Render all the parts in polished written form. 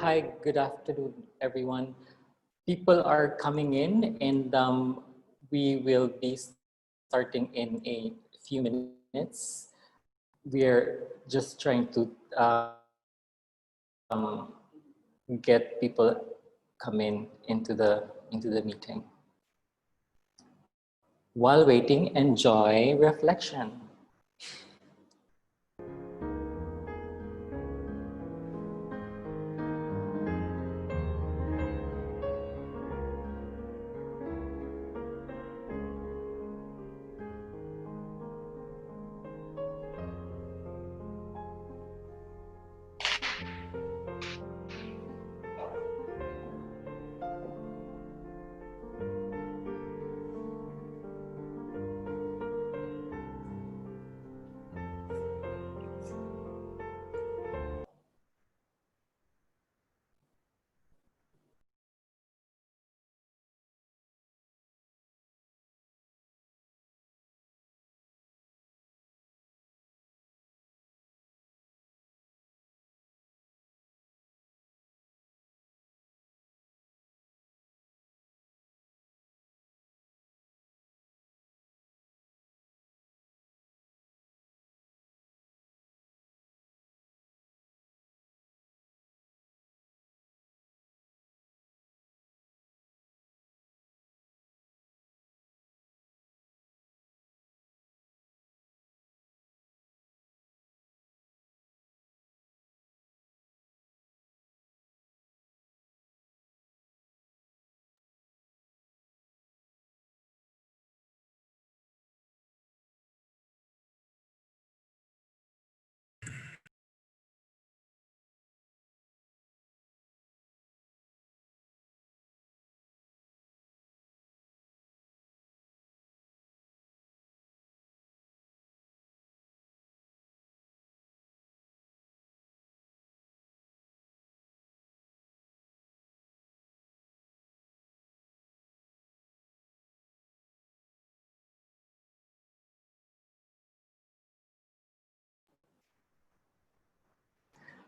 Hi, good afternoon, everyone. People are coming in, and we will be starting in a few minutes. We're just trying to get people come in into the meeting. While waiting, enjoy reflection.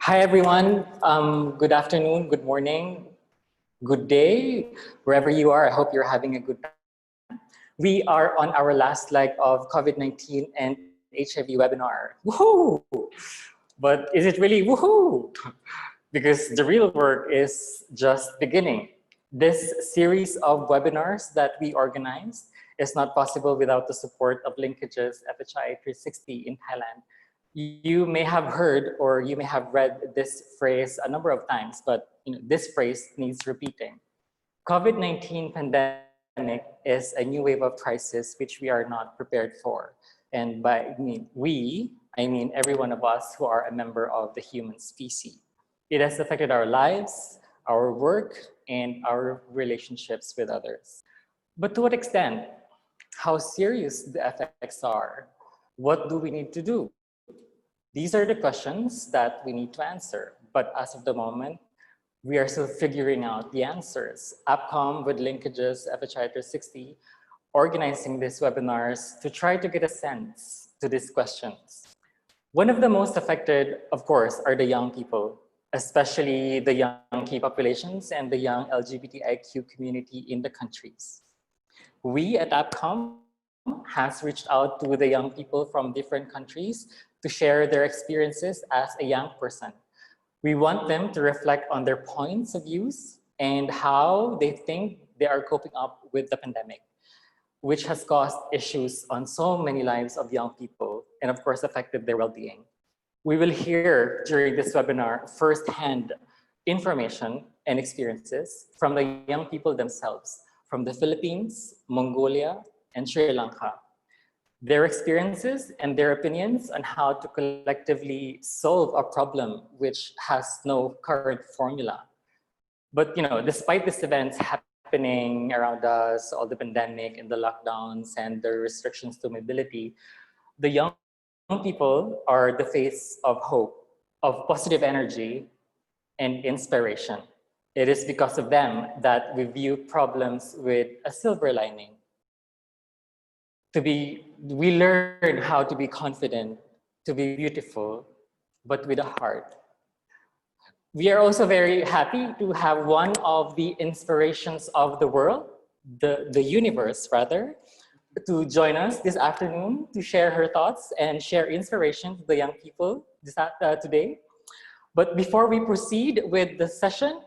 Hi, everyone. Good afternoon, good morning, good day, wherever you are. I hope you're having a good time. We are on our last leg of COVID-19 and HIV webinar. Woohoo! But is it really woohoo? Because the real work is just beginning. This series of webinars that we organized is not possible without the support of Linkages FHI 360 in Thailand. You may have heard or you may have read this phrase a number of times, but this phrase needs repeating. COVID-19 pandemic is a new wave of crisis which we are not prepared for. And by I mean every one of us who are a member of the human species. It has affected our lives, our work, and our relationships with others. But to what extent? How serious the effects are? What do we need to do? These are the questions that we need to answer. But as of the moment, we are still figuring out the answers. AppCom with Linkages FHI 360 organizing these webinars to try to get a sense to these questions. One of the most affected, of course, are the young people, especially the young key populations and the young LGBTIQ community in the countries. We at AppCom has reached out to the young people from different countries to share their experiences as a young person. We want them to reflect on their points of views and how they think they are coping up with the pandemic, which has caused issues on so many lives of young people and of course affected their well-being. We will hear during this webinar firsthand information and experiences from the young people themselves, from the Philippines, Mongolia, and Sri Lanka. Their experiences and their opinions on how to collectively solve a problem which has no current formula. But despite these events happening around us, all the pandemic and the lockdowns and the restrictions to mobility, the young people are the face of hope, of positive energy and inspiration. It is because of them that we view problems with a silver lining. We learn how to be confident, to be beautiful, but with a heart. We are also very happy to have one of the inspirations of the world, the universe rather, to join us this afternoon to share her thoughts and share inspiration to the young people today. But before we proceed with the session,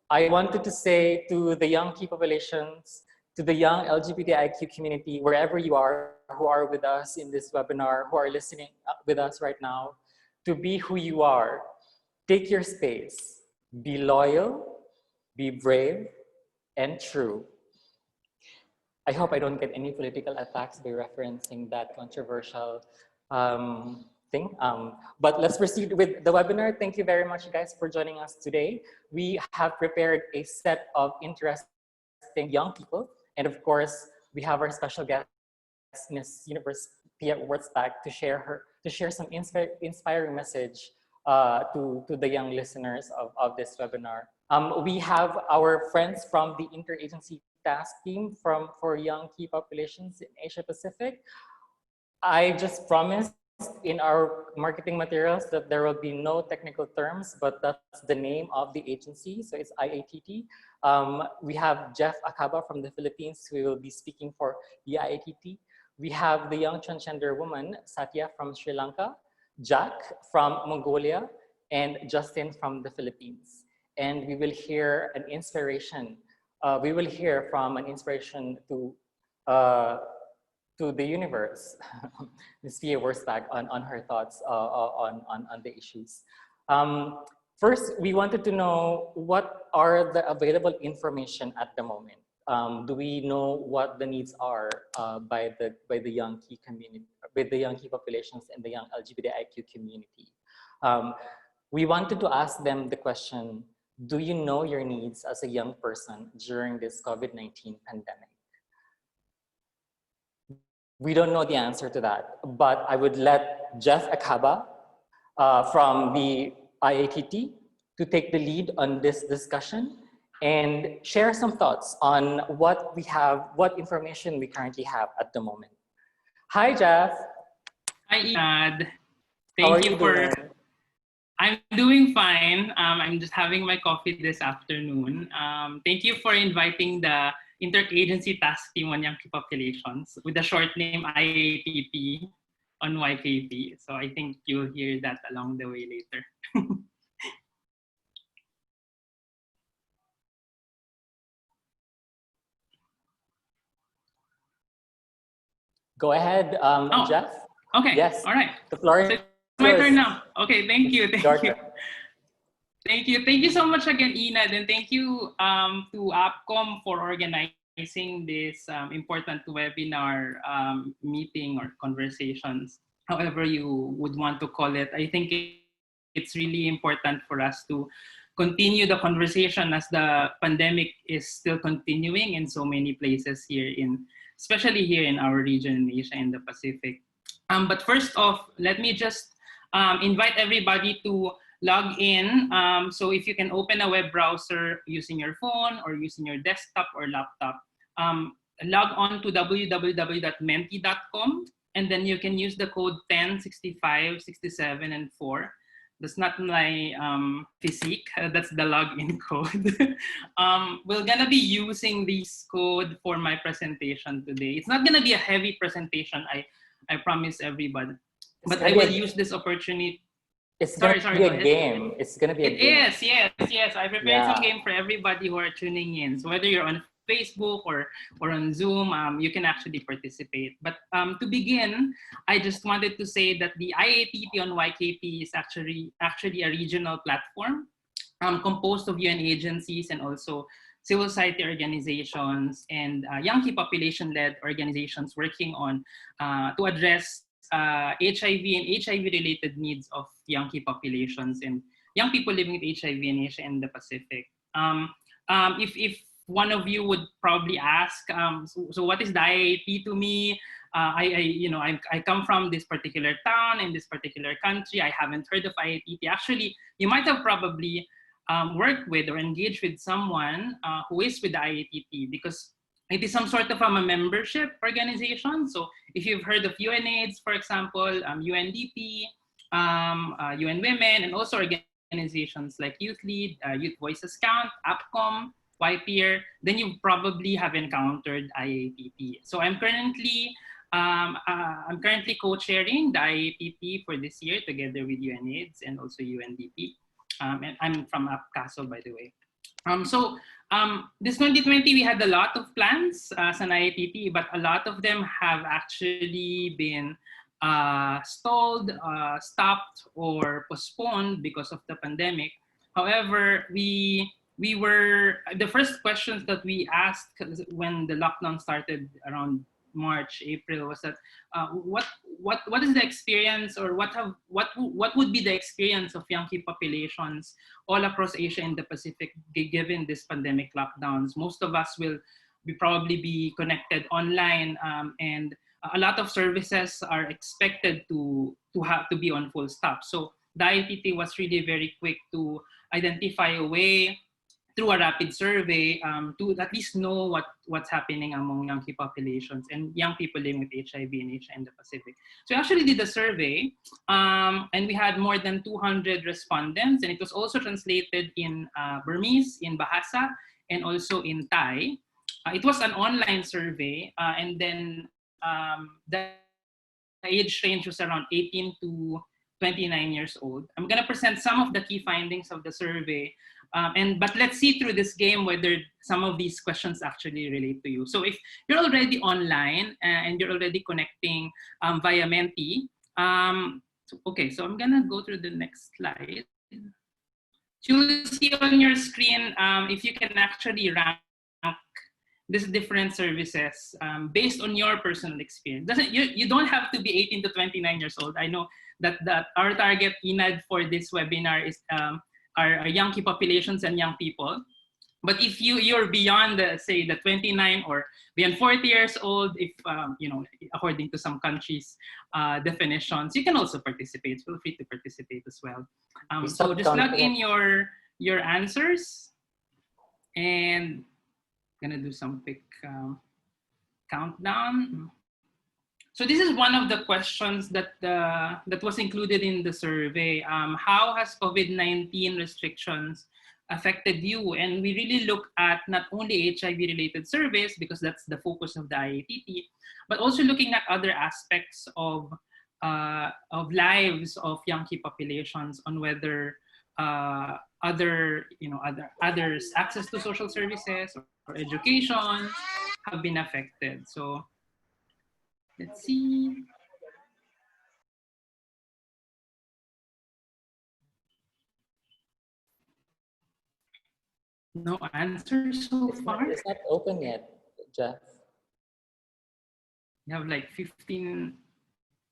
I wanted to say to the young key populations, to the young LGBTIQ community, wherever you are, who are with us in this webinar, who are listening with us right now, to be who you are. Take your space. Be loyal, be brave, and true. I hope I don't get any political attacks by referencing that controversial thing. But let's proceed with the webinar. Thank you very much, guys, for joining us today. We have prepared a set of interesting young people. And of course, we have our special guest, Miss Universe Pia Wurzbach, to share some inspiring message to the young listeners of this webinar. We have our friends from the Interagency Task Team for Young Key Populations in Asia Pacific. I just promised in our marketing materials that there will be no technical terms, but that's the name of the agency, so it's IATT. We have Jeff Akaba from the Philippines, who will be speaking for the IATT. We have the young transgender woman, Satya from Sri Lanka, Jack from Mongolia, and Justin from the Philippines. And we will hear an inspiration. We will hear from an inspiration to the universe, Ms. Pia Wurzbach, on her thoughts on the issues. First, we wanted to know what are the available information at the moment. Do we know what the needs are by the young key community, by the young key populations and the young LGBTIQ community? We wanted to ask them the question, do you know your needs as a young person during this COVID-19 pandemic? We don't know the answer to that, but I would let Jeff Akaba from the IATT to take the lead on this discussion and share some thoughts on what we have, what information we currently have at the moment. Hi, Jeff. Hi, Iyad. How are Thank you for. doing? I'm doing fine. I'm just having my coffee this afternoon. Thank you for inviting the Interagency Task Team on Young Key Populations with the short name IATP on YKP. So I think you'll hear that along the way later. Go ahead, Jeff. Okay. Yes. All right. The floor is yours. My turn now. Okay. Thank you. Thank you. Thank you. Thank you so much again, Inad, and thank you to APCOM for organizing this important webinar meeting or conversations, however you would want to call it. I think it's really important for us to continue the conversation as the pandemic is still continuing in so many places here especially here in our region in Asia and the Pacific. But first off, let me just invite everybody to log in. So if you can open a web browser using your phone or using your desktop or laptop, log on to www.menti.com, and then you can use the code 10, 65, 67, and 4. That's not my physique, that's the login code. We're gonna be using this code for my presentation today. It's not gonna be a heavy presentation, I promise everybody. But I will use this opportunity. It's going to be a game. It's going to be a game. Yes. I prepared some game for everybody who are tuning in. So whether you're on Facebook or on Zoom, you can actually participate. But to begin, I just wanted to say that the IATP on YKP is actually a regional platform composed of UN agencies and also civil society organizations and young key population-led organizations working on to address HIV and HIV-related needs of young key populations and young people living with HIV in Asia and the Pacific. If one of you would probably ask, so what is the IAT to me? I come from this particular town in this particular country. I haven't heard of IATT. Actually, you might have probably worked with or engaged with someone who is with the IATT because it is some sort of a membership organization. So if you've heard of UNAIDS, for example, UNDP, UN Women, and also organizations like Youth Lead, Youth Voices Count, APCOM, YPeer, then you probably have encountered IAPP. So I'm currently co-chairing the IAPP for this year together with UNAIDS and also UNDP. And I'm from APCASO, by the way. This 2020, we had a lot of plans as an IAPP, but a lot of them have actually been stalled, stopped, or postponed because of the pandemic. However, we were, the first questions that we asked when the lockdown started around March, April was that what is the experience, or what would be the experience of young populations all across Asia and the Pacific given this pandemic lockdowns? Most of us will probably be connected online, and a lot of services are expected to be on full stop. So the IPT was really very quick to identify a way through a rapid survey to at least know what's happening among young populations and young people living with HIV in Asia and the Pacific. So we actually did a survey, and we had more than 200 respondents, and it was also translated in Burmese, in Bahasa, and also in Thai. It was an online survey, and then the age range was around 18 to 29 years old. I'm going to present some of the key findings of the survey, but let's see through this game whether some of these questions actually relate to you. So if you're already online and you're already connecting via Menti, okay, so I'm going to go through the next slide. You'll see on your screen if you can actually rank these different services based on your personal experience. You don't have to be 18 to 29 years old. I know that our target ENAD for this webinar is our young populations and young people. But if you're beyond, say, the 29 or beyond 40 years old, if you know, according to some countries' definitions, you can also participate. Feel free to participate as well. So just plug in your answers, and I'm gonna do some quick countdown. So this is one of the questions that was included in the survey. How has COVID-19 restrictions affected you? And we really look at not only HIV-related surveys, because that's the focus of the IATT, but also looking at other aspects of lives of young populations, on whether others' access to social services or education have been affected. So let's see. No answers so far. It's not open yet, Jeff. You have like 15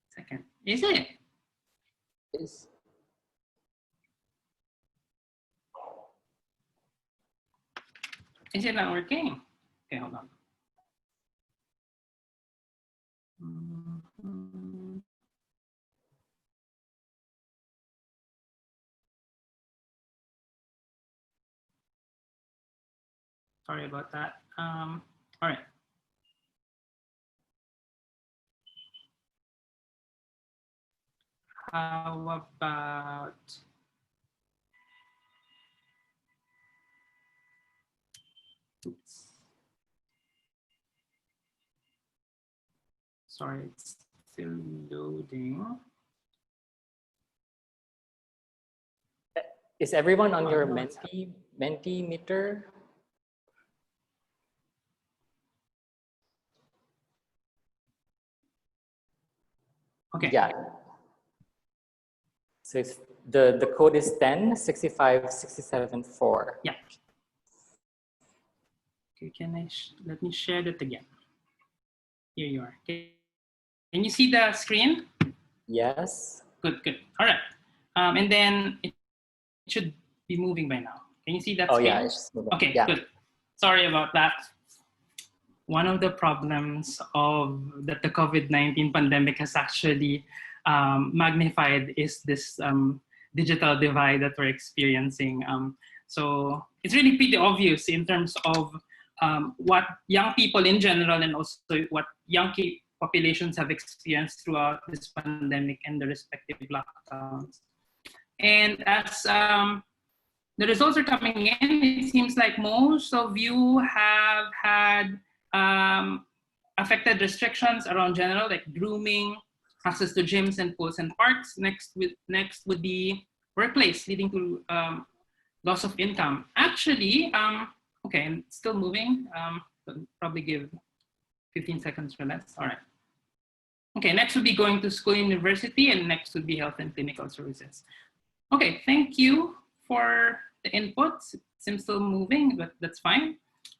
seconds. Is it? Is it not working? Okay, hold on. Sorry about that. All right. How about oops. Sorry, it's still loading. Is everyone on your Mentimeter? Okay. Yeah. So it's the code is 10-65-67-4. Yeah. Okay, let me share that again. Here you are. Okay. Can you see the screen? Yes. Good. All right. And then it should be moving by now. Can you see that screen? Yeah, it's moving. Okay, yeah. Good. Sorry about that. One of the problems that the COVID-19 pandemic has actually magnified is this digital divide that we're experiencing. So it's really pretty obvious in terms of what young people in general, and also what young populations have experienced throughout this pandemic and the respective lockdowns. And as the results are coming in, it seems like most of you have had affected restrictions around general, like grooming, access to gyms and pools and parks. Next would be workplace, leading to loss of income. Actually, okay, I'm still moving. Probably give 15 seconds or less. All right. Okay, next would be going to school and university, and next would be health and clinical services. Okay, thank you for the inputs. I'm still moving, but that's fine.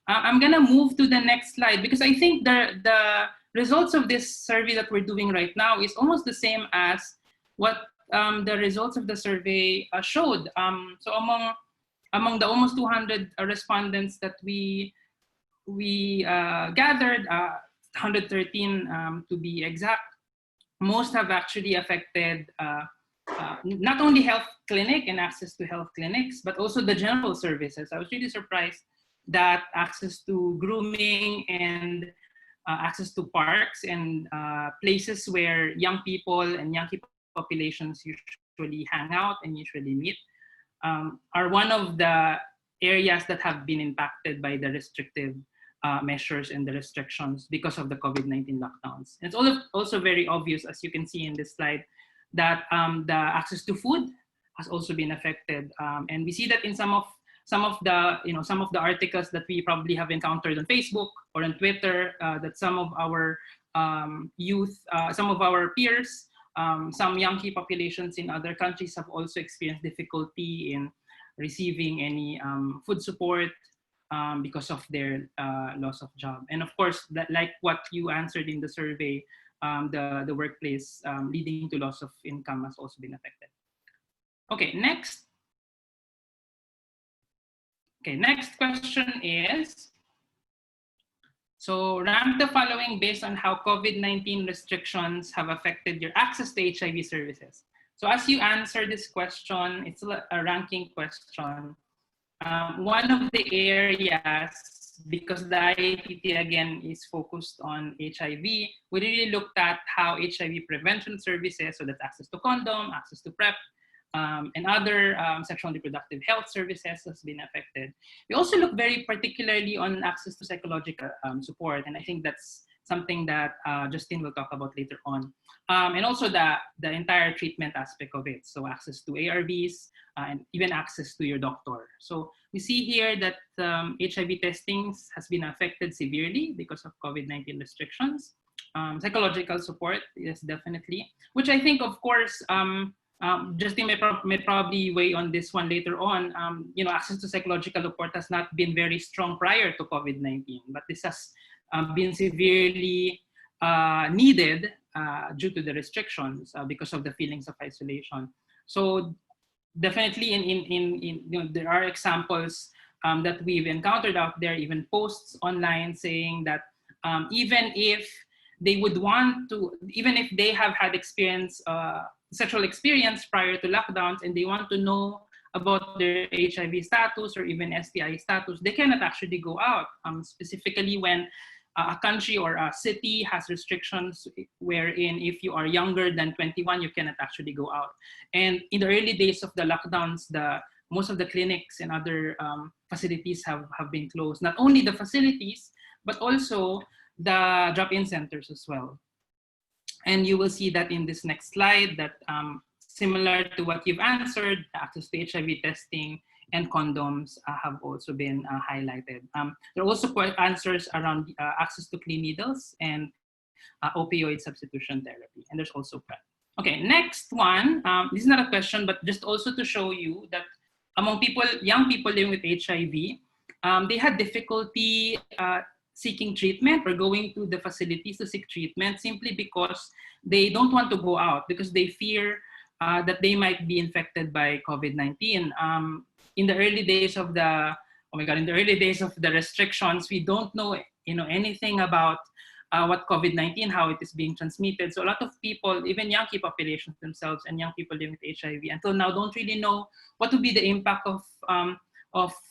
I'm gonna move to the next slide because I think the results of this survey that we're doing right now is almost the same as what the results of the survey showed. So among the almost 200 respondents that we gathered, 113 to be exact, most have actually affected not only health clinic and access to health clinics, but also the general services. I was really surprised that access to grooming and access to parks and places where young people and young populations usually hang out and usually meet are one of the areas that have been impacted by the restrictive measures and the restrictions because of the COVID-19 lockdowns. And it's also very obvious, as you can see in this slide, that the access to food has also been affected, and we see that in some of the articles that we probably have encountered on Facebook or on Twitter, that some of our youth, some of our peers, some Yankee populations in other countries have also experienced difficulty in receiving any food support because of their loss of job. And of course, like what you answered in the survey, the workplace leading to loss of income has also been affected. Okay, next. Okay, next question is, so rank the following based on how COVID-19 restrictions have affected your access to HIV services. So as you answer this question, it's a ranking question. One of the areas, because the IATT again is focused on HIV, we really looked at how HIV prevention services, so that's access to condom, access to PrEP, and other sexual and reproductive health services has been affected. We also look very particularly on access to psychological support, and I think that's something that Justin will talk about later on. And also the entire treatment aspect of it, so access to ARVs and even access to your doctor. So we see here that HIV testing has been affected severely because of COVID-19 restrictions. Psychological support, yes, definitely, which I think, of course, Justin may probably weigh on this one later on. Access to psychological support has not been very strong prior to COVID-19, but this has been severely needed due to the restrictions because of the feelings of isolation. So definitely, there are examples that we've encountered out there, even posts online saying that even if they would want to, even if they have had sexual experience prior to lockdowns and they want to know about their HIV status or even STI status, they cannot actually go out, specifically when a country or a city has restrictions wherein if you are younger than 21, you cannot actually go out. And in the early days of the lockdowns, most of the clinics and other facilities have been closed. Not only the facilities, but also the drop-in centers as well. And you will see that in this next slide that similar to what you've answered, access to HIV testing and condoms have also been highlighted. There are also answers around access to clean needles and opioid substitution therapy. And there's also PrEP. Okay, next one. This is not a question, but just also to show you that among young people living with HIV, they had difficulty seeking treatment or going to the facilities to seek treatment simply because they don't want to go out because they fear that they might be infected by COVID-19. In the early days of the restrictions, we don't know anything about what COVID-19, how it is being transmitted. So a lot of people, even Yankee populations themselves and young people living with HIV, until now don't really know what would be the impact of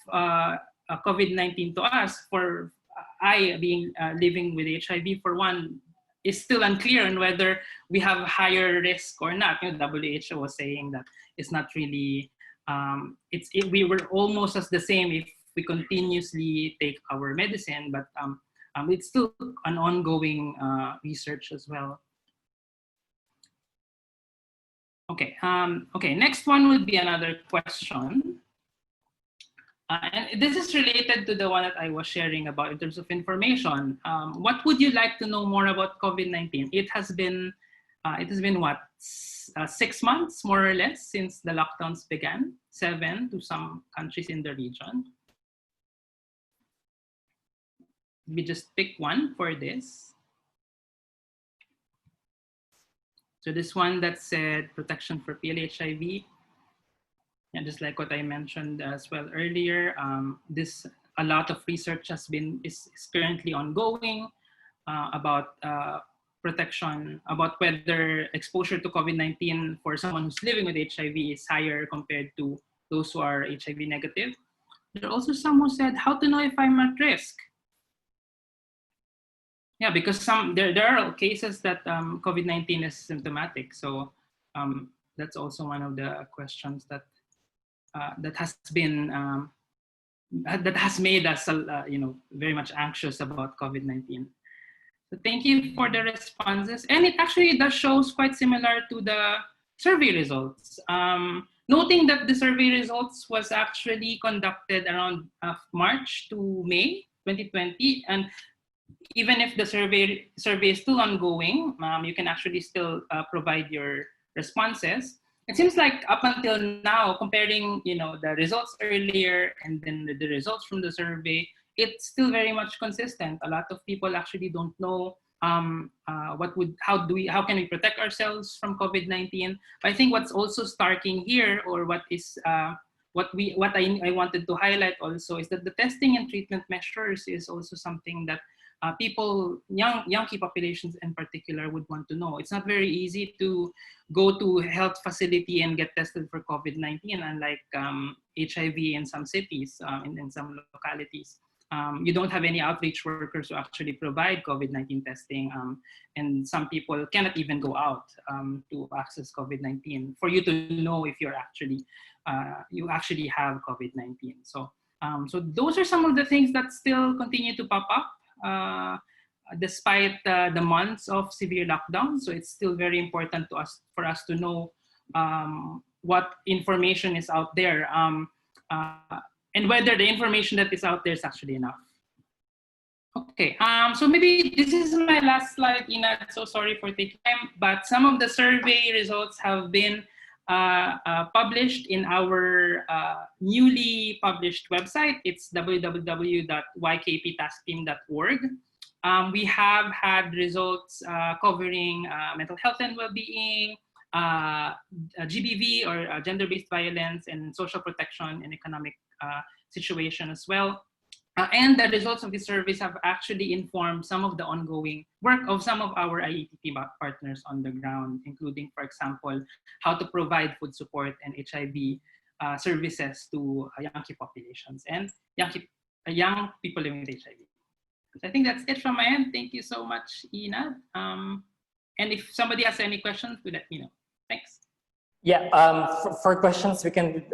COVID-19 to us. For I being living with HIV, for one, is still unclear on whether we have higher risk or not. WHO was saying that is not really, we were almost as the same if we continuously take our medicine, but it's still an ongoing research as well. Okay, okay, next one would be another question. And this is related to the one that I was sharing about in terms of information. What would you like to know more about COVID-19? It has been what, 6 months more or less since the lockdowns began, 7 to some countries in the region. We just pick one for this. So this one that said protection for PLHIV. And just like what I mentioned as well earlier, a lot of research is currently ongoing about protection, about whether exposure to COVID-19 for someone who's living with HIV is higher compared to those who are HIV negative. There are also some who said, how to know if I'm at risk? Yeah, because there are cases that COVID-19 is symptomatic. So that's also one of the questions that that has been that has made us very much anxious about COVID-19. So thank you for the responses, and it actually does shows quite similar to the survey results. Noting that the survey results was actually conducted around March to May 2020, and even if the survey is still ongoing, you can actually still provide your responses. It seems like up until now, comparing the results earlier and then the results from the survey, it's still very much consistent. A lot of people actually don't know how can we protect ourselves from COVID-19. I think what's also starking here, or what I wanted to highlight also, is that the testing and treatment measures is also something that people, young key populations in particular, would want to know. It's not very easy to go to a health facility and get tested for COVID-19, unlike HIV in some cities, in some localities. You don't have any outreach workers who actually provide COVID-19 testing, and some people cannot even go out to access COVID-19 for you to know if you're you actually have COVID-19. So those are some of the things that still continue to pop up despite the months of severe lockdown. So it's still very important for us to know what information is out there, and whether the information that is out there is actually enough. Okay, so maybe this is my last slide, Ina. So sorry for taking time, but some of the survey results have been published in our newly published website. It's www.ykptaskteam.org. We have had results covering mental health and well-being, GBV, or gender-based violence, and social protection and economic situation as well. And the results of these surveys have actually informed some of the ongoing work of some of our IETT partners on the ground, including, for example, how to provide food support and HIV services to young key populations and young people living with HIV. So I think that's it from my end. Thank you so much, Ina. And if somebody has any questions, do let me know. Thanks. Yeah, for questions, we can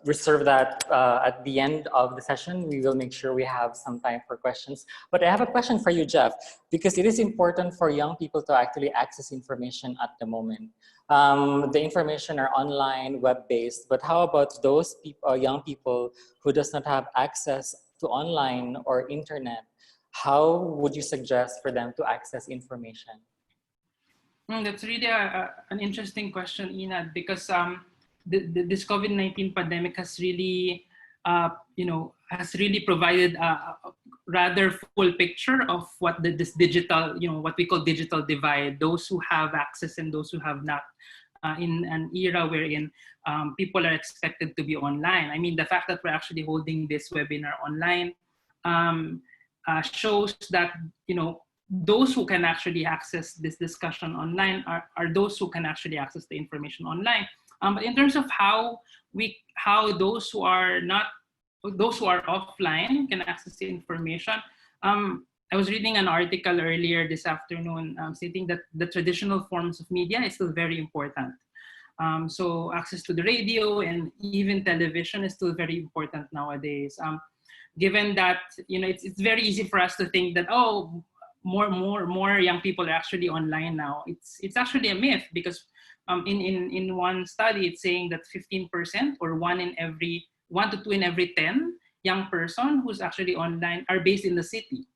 reserve that at the end of the session. We will make sure we have some time for questions. But I have a question for you, Jeff, because it is important for young people to actually access information at the moment. The information are online, web-based, but how about those people, young people who does not have access to online or internet? How would you suggest for them to access information? That's really an interesting question, Ina, because this COVID-19 pandemic has really, has really provided a rather full picture of what this digital, what we call digital divide, those who have access and those who have not, in an era wherein people are expected to be online. I mean, the fact that we're actually holding this webinar online shows that, those who can actually access this discussion online are those who can actually access the information online. But in terms of how those who are offline can access the information, I was reading an article earlier this afternoon stating that the traditional forms of media is still very important. So access to the radio and even television is still very important nowadays. Given that, it's very easy for us to think that, oh, more young people are actually online now. It's actually a myth, because in one study it's saying that 15%, or one to two in every 10 young person who's actually online are based in the city.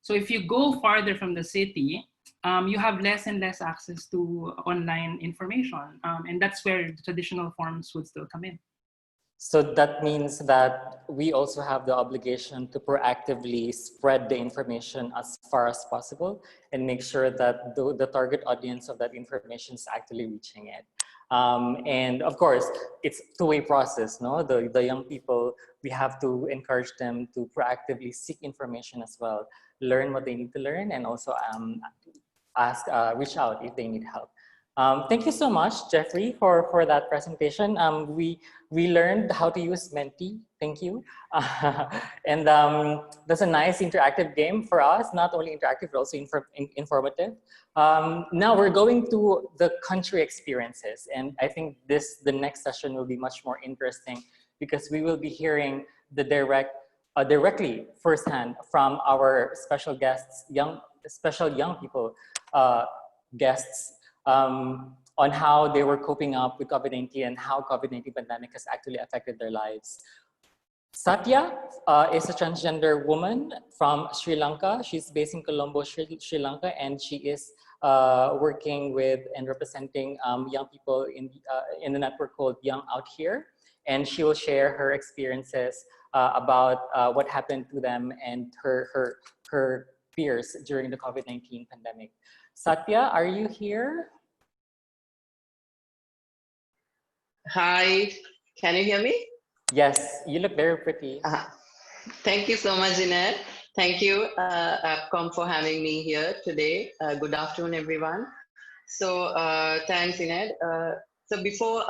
So if you go farther from the city, you have less and less access to online information, and that's where the traditional forms would still come in. So that means that we also have the obligation to proactively spread the information as far as possible and make sure that the target audience of that information is actually reaching it. And of course, it's a two-way process, no? The young people, we have to encourage them to proactively seek information as well, learn what they need to learn, and also reach out if they need help. Thank you so much, Jeffrey, for that presentation. We learned how to use Menti. Thank you. And that's a nice interactive game for us, not only interactive, but also informative. Now we're going to the country experiences. And I think the next session will be much more interesting, because we will be hearing the directly firsthand from our special guests, special young people guests, on how they were coping up with COVID-19 and how COVID-19 pandemic has actually affected their lives. Satya is a transgender woman from Sri Lanka. She's based in Colombo, Sri Lanka, and she is working with and representing young people in the network called Young Out Here. And she will share her experiences about what happened to them and her peers during the COVID-19 pandemic. Satya, are you here? Hi, can you hear me? Yes, you look very pretty. Thank you so much, Jeanette. Thank you, AppCom, for having me here today. Good afternoon, everyone. So thanks, Jeanette. So before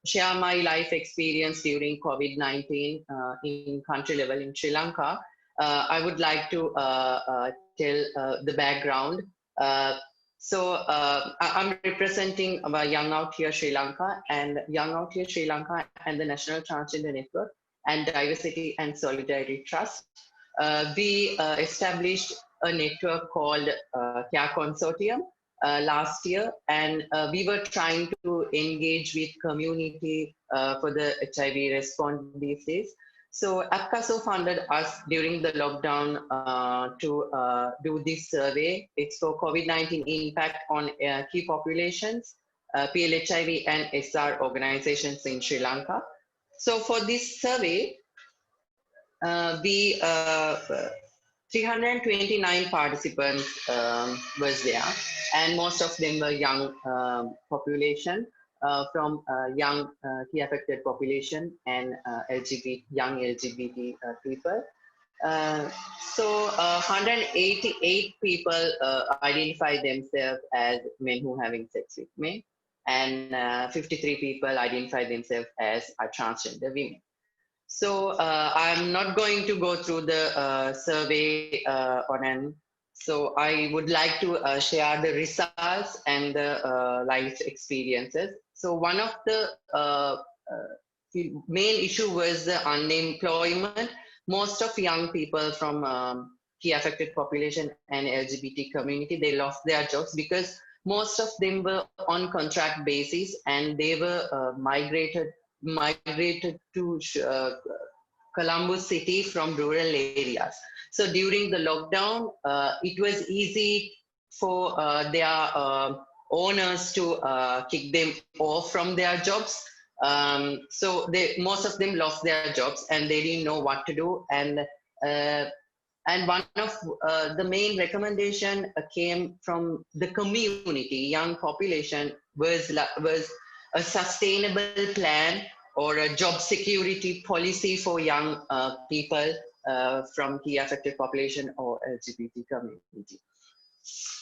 share my life experience during COVID-19 in country level in Sri Lanka, I would like to tell the background. So I'm representing Young Out Here Sri Lanka, and Young Out Here Sri Lanka and the National Transgender Network and Diversity and Solidarity Trust. We established a network called CARE Consortium last year, and we were trying to engage with community for the HIV response these days. So APCASO funded us during the lockdown to do this survey. It's for COVID-19 impact on key populations, PLHIV and SR organizations in Sri Lanka. So for this survey, we 329 participants was there, and most of them were young population. From young key affected population and young LGBT people. So 188 people identify themselves as men who are having sex with men, and 53 people identify themselves as transgender women. So I'm not going to go through the survey so I would like to share the results and the life experiences. So one of the main issue was the unemployment. Most of young people from key affected population and LGBT community, they lost their jobs because most of them were on contract basis, and they were migrated to Colombo city from rural areas. So during the lockdown, it was easy for their owners to kick them off from their jobs. So most of them lost their jobs and they didn't know what to do. And one of the main recommendation came from the community, young population, was a sustainable plan or a job security policy for young people from key affected population or LGBT community.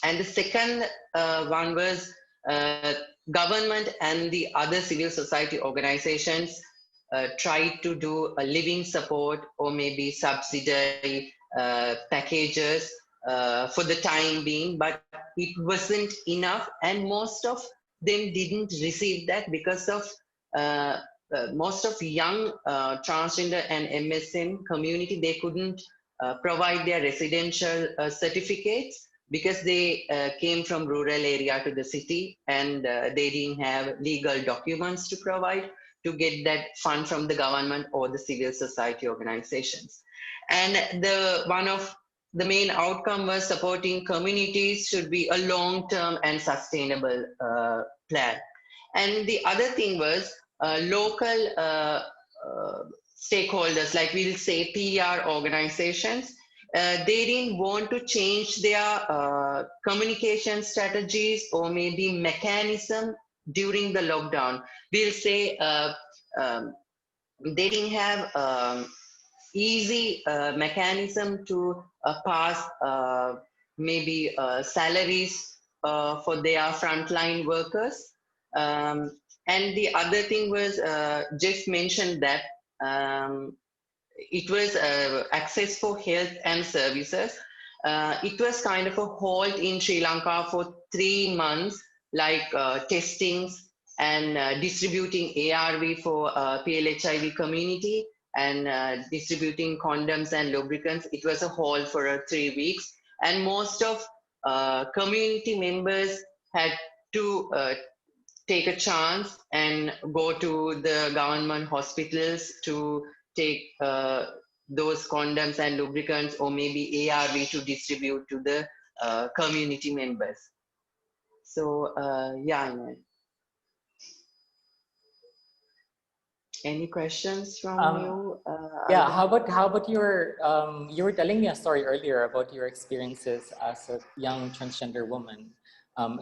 And the second one was government and the other civil society organizations tried to do a living support or maybe subsidiary packages for the time being, but it wasn't enough. And most of them didn't receive that because of most of young transgender and MSM community, they couldn't provide their residential certificates because they came from rural area to the city, and they didn't have legal documents to provide to get that fund from the government or the civil society organizations. And one of the main outcome was supporting communities should be a long-term and sustainable plan. And the other thing was local stakeholders, like we'll say PR organizations, they didn't want to change their communication strategies or maybe mechanism during the lockdown. We'll say they didn't have easy mechanism to pass maybe salaries for their frontline workers. And the other thing was, Jeff mentioned that it was access for health and services. It was kind of a halt in Sri Lanka for 3 months, like testings and distributing ARV for PLHIV community, and distributing condoms and lubricants. It was a halt for 3 weeks, and most of community members had to take a chance and go to the government hospitals to take those condoms and lubricants or maybe ARV to distribute to the community members. So yeah, any questions from you? Yeah, how about your you were telling me a story earlier about your experiences as a young transgender woman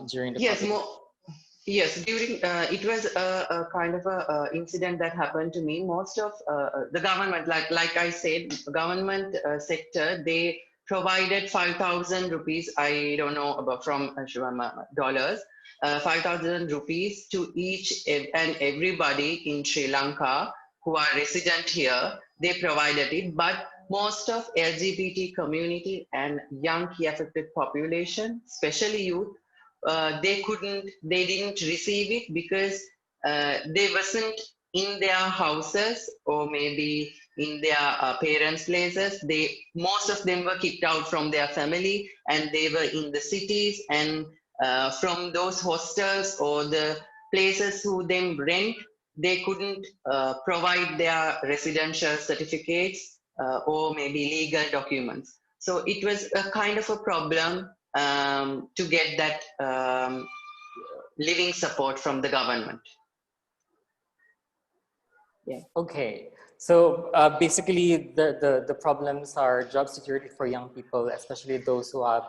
during the COVID. Yes, during it was a kind of a incident that happened to me. Most of the government, like I said, government sector, they provided 5,000 rupees. I don't know about from dollars, 5,000 rupees to each and everybody in Sri Lanka who are resident here. They provided it, but most of LGBT community and young key affected population, especially youth, they didn't receive it because they wasn't in their houses or maybe in their parents' places. Most of them were kicked out from their family, and they were in the cities, and from those hostels or the places who them rent, they couldn't provide their residential certificates or maybe legal documents. So it was a kind of a problem to get that living support from the government. Yeah. Okay, so basically the problems are job security for young people, especially those who have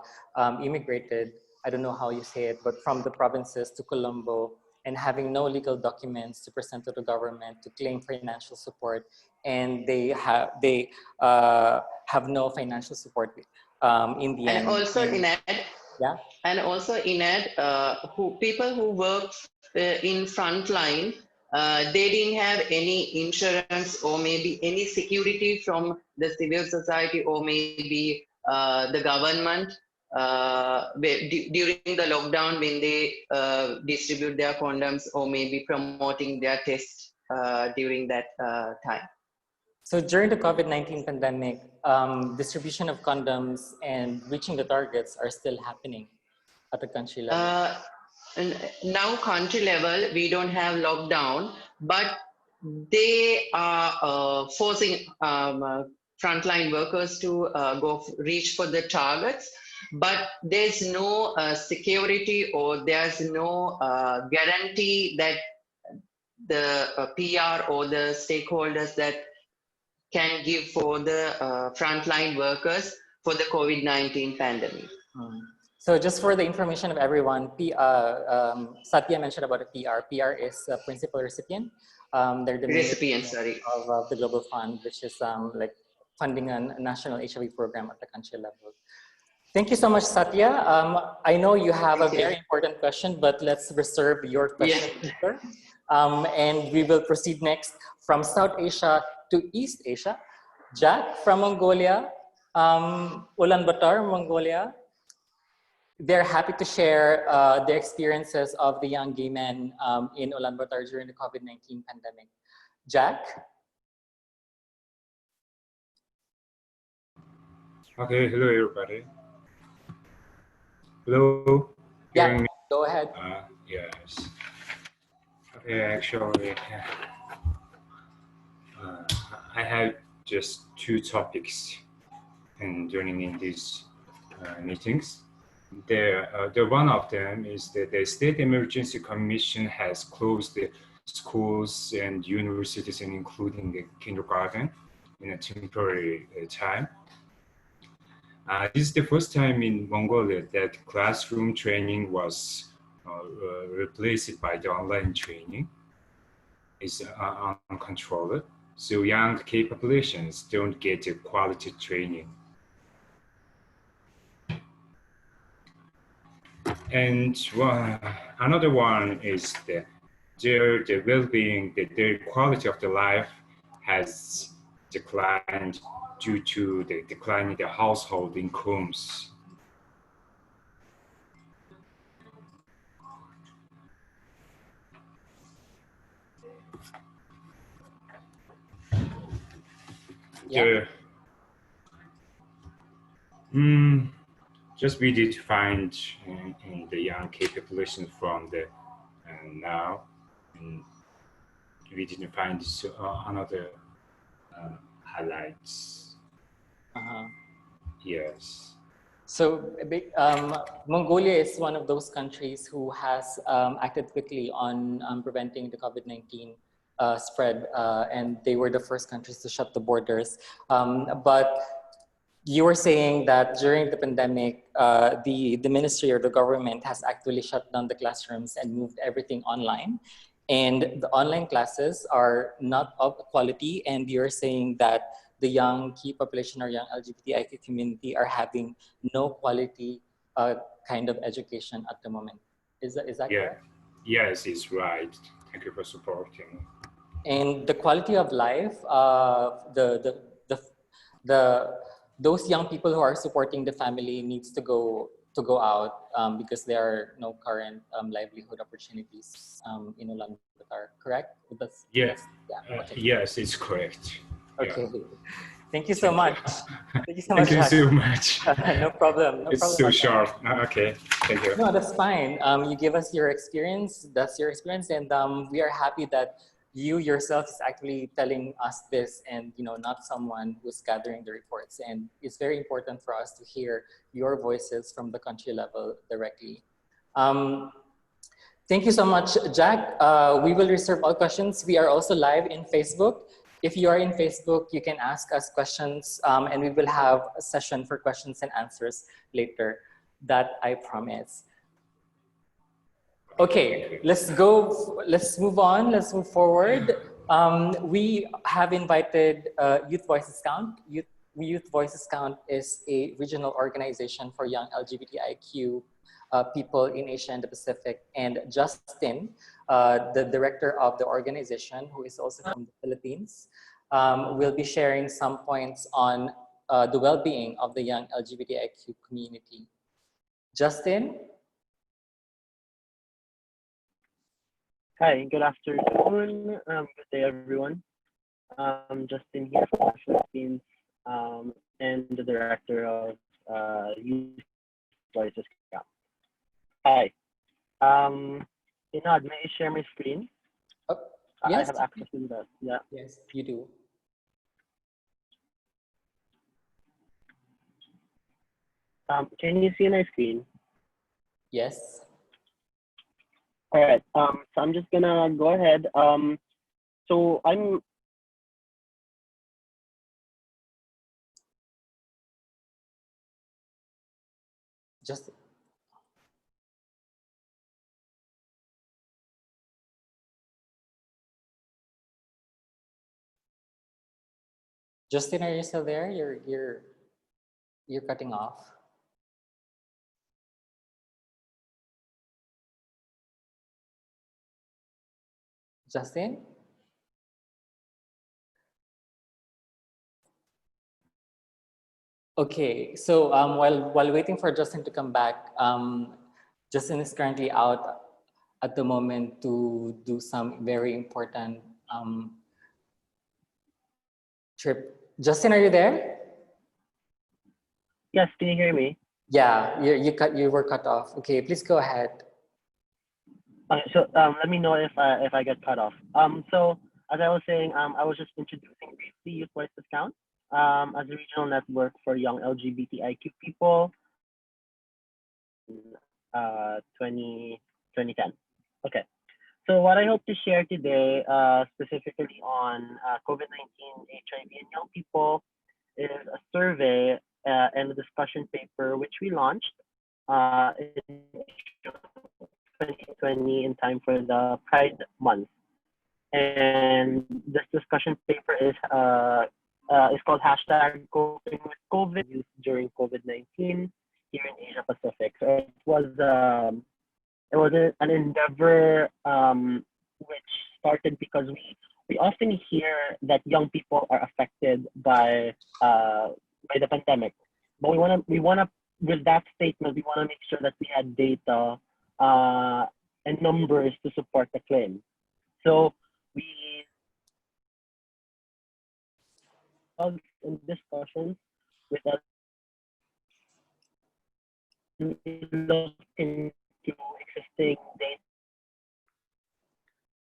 immigrated, I don't know how you say it, but from the provinces to Colombo, and having no legal documents to present to the government to claim financial support, and they have no financial support in the end. Also in ad, yeah. And also in ad, people who work in frontline, they didn't have any insurance or maybe any security from the civil society or maybe the government during the lockdown when they distribute their condoms or maybe promoting their tests during that time. So during the COVID-19 pandemic, distribution of condoms and reaching the targets are still happening at the country level. And now country level, we don't have lockdown, but they are forcing frontline workers to reach for the targets, but there's no security or there's no guarantee that the PR or the stakeholders that can give for the frontline workers for the COVID-19 pandemic. So just for the information of everyone, Satya mentioned about a PR. PR is a principal recipient. They're the recipient, sorry, of the Global Fund, which is like funding a national HIV program at the country level. Thank you so much, Satya. I know you have a very important question, but let's reserve your question later. And we will proceed next from South Asia to East Asia. Jack from Mongolia, Ulaanbaatar, Mongolia. they're happy to share the experiences of the young gay men in Ulaanbaatar during the COVID-19 pandemic. Jack? Okay, hello everybody. Hello. Yeah, go ahead. Yes. Okay, actually, I have just two topics and joining in these meetings. The one of them is that the State Emergency Commission has closed the schools and universities, and including the kindergarten, in a temporary time. This is the first time in Mongolia that classroom training was replaced by the online training. It's uncontrolled, so young K populations don't get a quality training. And another one is their well-being, their quality of the life has declined due to the decline in the household incomes. Yeah. Just we did find in the young K population from the now, we didn't find another highlights. Yes. So Mongolia is one of those countries who has acted quickly on preventing the COVID-19 spread, and they were the first countries to shut the borders. But you were saying that during the pandemic, the ministry or the government has actually shut down the classrooms and moved everything online. And the online classes are not of quality, and you're saying that the young key population or young LGBTIQ community are having no quality kind of education at the moment. Is that correct? Yes, it's right. Thank you for supporting. And the quality of life, those young people who are supporting the family needs to go out because there are no current livelihood opportunities in Ulaanbaatar, correct? Yes, okay. Yes, it's correct. Okay. Yeah. Thank you so much. Thank you so much. No problem. No it's problem so sharp. Okay, thank you. No, that's fine. You give us your experience. That's your experience, and we are happy that you yourself is actually telling us this, and not someone who's gathering the reports. And it's very important for us to hear your voices from the country level directly. Thank you so much, Jack. We will reserve all questions. We are also live in Facebook. If you are in Facebook, you can ask us questions, and we will have a session for questions and answers later. That I promise. Okay, let's move on, let's move forward. We have invited Youth Voices Count. Youth Voices Count is a regional organization for young LGBTIQ people in Asia and the Pacific. And Justin, the director of the organization, who is also from the Philippines, will be sharing some points on the well-being of the young LGBTIQ community. Justin? Hi, good afternoon. Good day, everyone. I'm Justin here from the Philippines and the director of Youth Voices Camp. Hi. Inad, may I share my screen? Yes. I have access to that. Yeah. Yes, you do. Can you see my screen? Yes. All right. So I'm just gonna go ahead. So I'm. Just. Justin, are you still there? You're cutting off. Justin? Okay, so while waiting for Justin to come back, Justin is currently out at the moment to do some very important trip. Justin, are you there? Yes, can you hear me? Yeah, you were cut off. Okay, please go ahead. So let me know if I get cut off. So as I was saying, I was just introducing briefly Youth Voice Discount as a regional network for young LGBTIQ people. 2010. Okay. So what I hope to share today, specifically on COVID-19, HIV, and young people, is a survey and a discussion paper which we launched in 2020 in time for the Pride Month. And this discussion paper is called hashtag coping with COVID youth during COVID-19 here in Asia Pacific. So it was an endeavor which started because we often hear that young people are affected by the pandemic, but we wanna with that statement we wanna make sure that we had data and numbers to support the claim. So we in discussions with us look into existing data.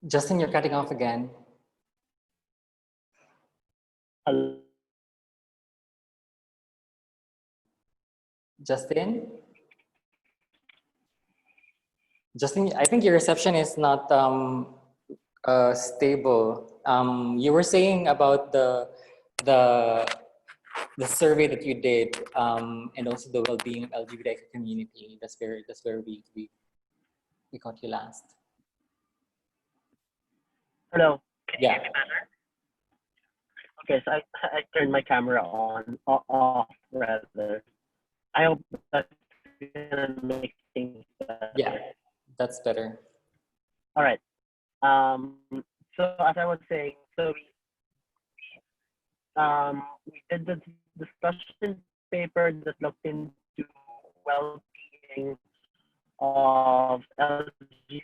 Justin, you're cutting off again. Justin? Justin, I think your reception is not stable. You were saying about the survey that you did, and also the well-being of LGBTQ community. That's where we caught you last. Hello. Can you Yeah. hear me better? Okay, so I turned my camera off rather. I hope that's gonna make things better. Yeah, that's better. All right. So as I was saying, so we did the discussion paper that looked into well-being of LGBTIQ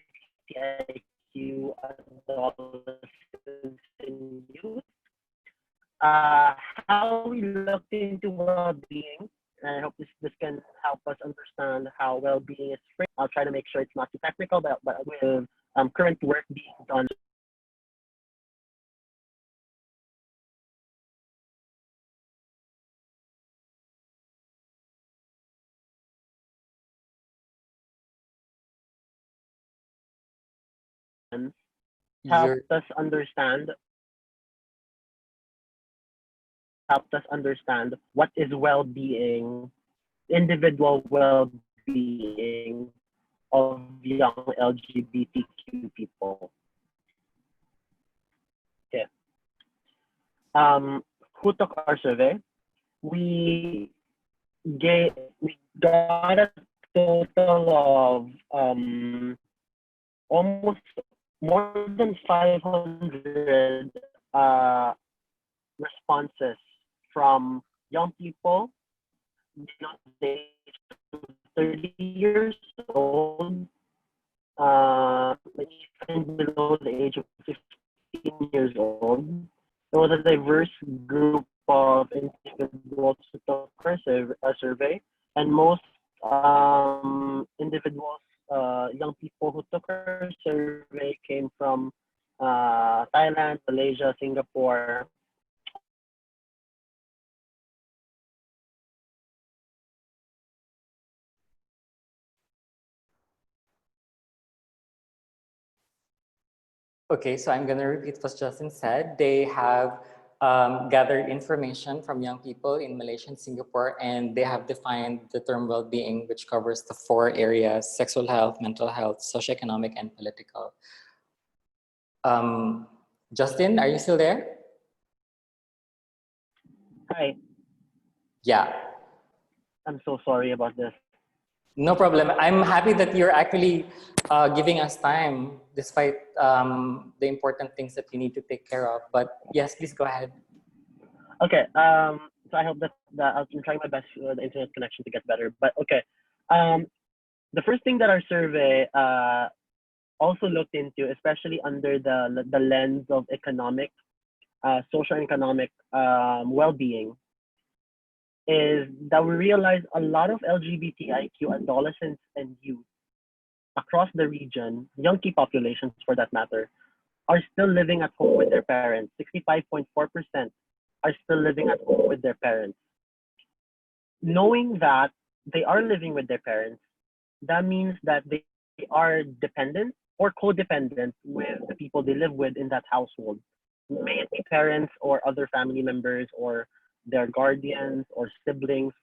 adolescents and youth. How we looked into well-being, and I hope this can help us understand how well-being is framed. I'll try to make sure it's not too technical, but with current work being done. Helped us understand what is well-being, individual well-being of young LGBTQ people. Okay. Who took our survey? We got a total of almost more than 500 responses from young people beyond the age of 30 years old, even below the age of 15 years old. It was a diverse group of individuals who took our survey, and most individuals, young people who took our survey came from Thailand, Malaysia, Singapore. Okay, so I'm gonna repeat what Justin said. They have gathered information from young people in Malaysia and Singapore, and they have defined the term well-being, which covers the 4 areas: sexual health, mental health, socioeconomic, and political. Justin, are you still there? Hi. Yeah. I'm so sorry about this. No problem. I'm happy that you're actually giving us time despite the important things that you need to take care of. But yes, please go ahead. Okay. So I hope that I'm trying my best for the internet connection to get better. But okay. Um, the first thing that our survey also looked into, especially under the lens of economic, social and economic well-being, is that we realize a lot of LGBTIQ adolescents and youth across the region, young key populations for that matter, are still living at home with their parents. 65.4% are still living at home with their parents. Knowing that they are living with their parents, that means that they are dependent or codependent with the people they live with in that household. May it be parents or other family members or their guardians or siblings.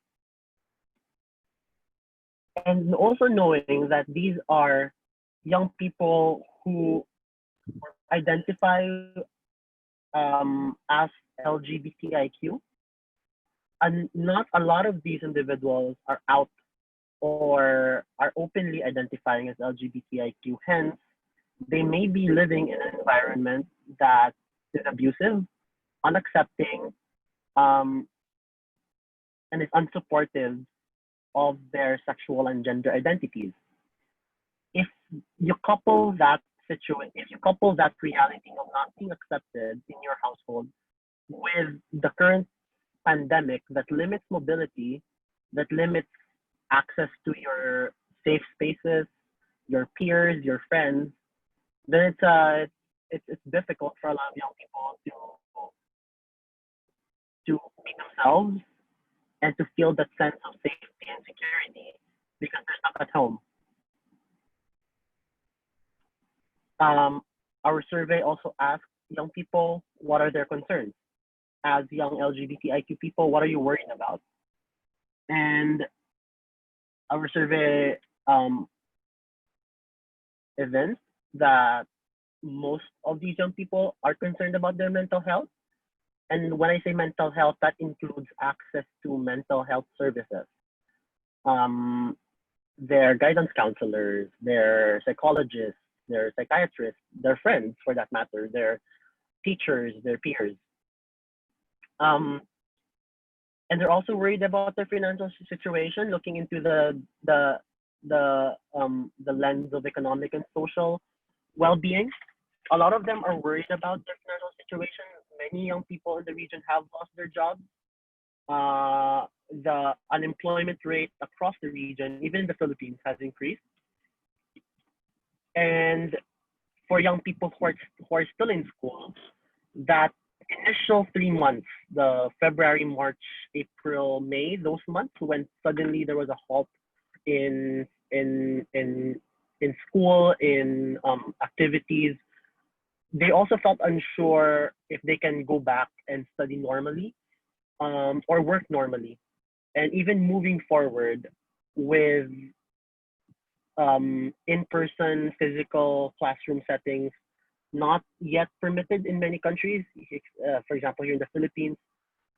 And also knowing that these are young people who identify as LGBTIQ, and not a lot of these individuals are out or are openly identifying as LGBTIQ. Hence, they may be living in an environment that is abusive, unaccepting, um, and is unsupportive of their sexual and gender identities. If you couple that if you couple that reality of not being accepted in your household with the current pandemic that limits mobility, that limits access to your safe spaces, your peers, your friends, then it's difficult for a lot of young people to be themselves and to feel that sense of safety and security because they're stuck at home. Our survey also asked young people what are their concerns. As young LGBTIQ people, what are you worried about? And our survey evinced that most of these young people are concerned about their mental health. And when I say mental health, that includes access to mental health services. Their guidance counselors, their psychologists, their psychiatrists, their friends for that matter, their teachers, their peers. And they're also worried about their financial situation, looking into the lens of economic and social well-being. A lot of them are worried about their financial situation. Many young people in the region have lost their jobs. The unemployment rate across the region, even in the Philippines, has increased. And for young people who are still in school, that initial 3 months, the February, March, April, May, those months when suddenly there was a halt in school, in activities, they also felt unsure if they can go back and study normally or work normally. And even moving forward with in-person physical classroom settings not yet permitted in many countries. For example, here in the Philippines,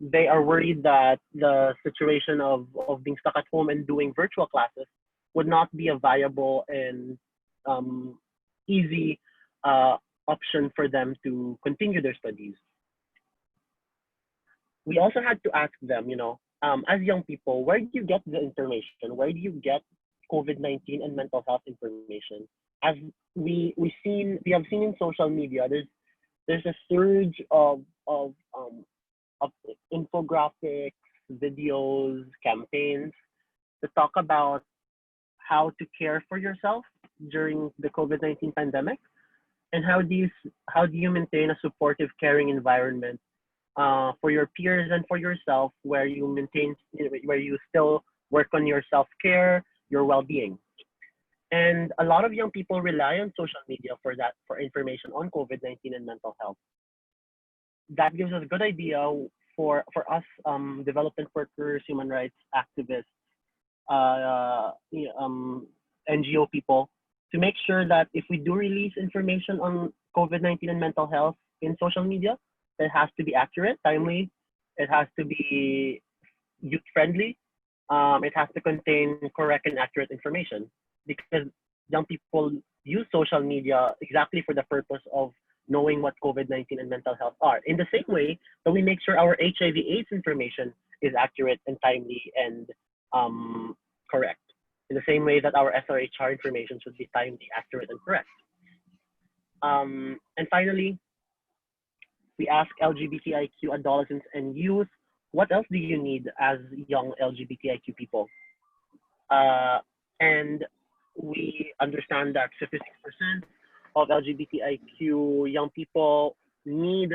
they are worried that the situation of being stuck at home and doing virtual classes would not be a viable and easy option for them to continue their studies. We also had to ask them, as young people, where do you get the information? Where do you get COVID-19 and mental health information? As we have seen in social media, there's a surge of infographics, videos, campaigns to talk about how to care for yourself during the COVID-19 pandemic, and how do you maintain a supportive, caring environment for your peers and for yourself, where you still work on your self-care, your well-being. And a lot of young people rely on social media for information on COVID-19 and mental health. That gives us a good idea for us development workers, human rights activists, NGO people, to make sure that if we do release information on COVID-19 and mental health in social media, it has to be accurate, timely, it has to be youth-friendly, it has to contain correct and accurate information, because young people use social media exactly for the purpose of knowing what COVID-19 and mental health are. In the same way that we make sure our HIV/AIDS information is accurate and timely and correct. In the same way that our SRHR information should be timely, accurate, and correct. And finally, we ask LGBTIQ adolescents and youth, what else do you need as young LGBTIQ people? And we understand that 56% of LGBTIQ young people need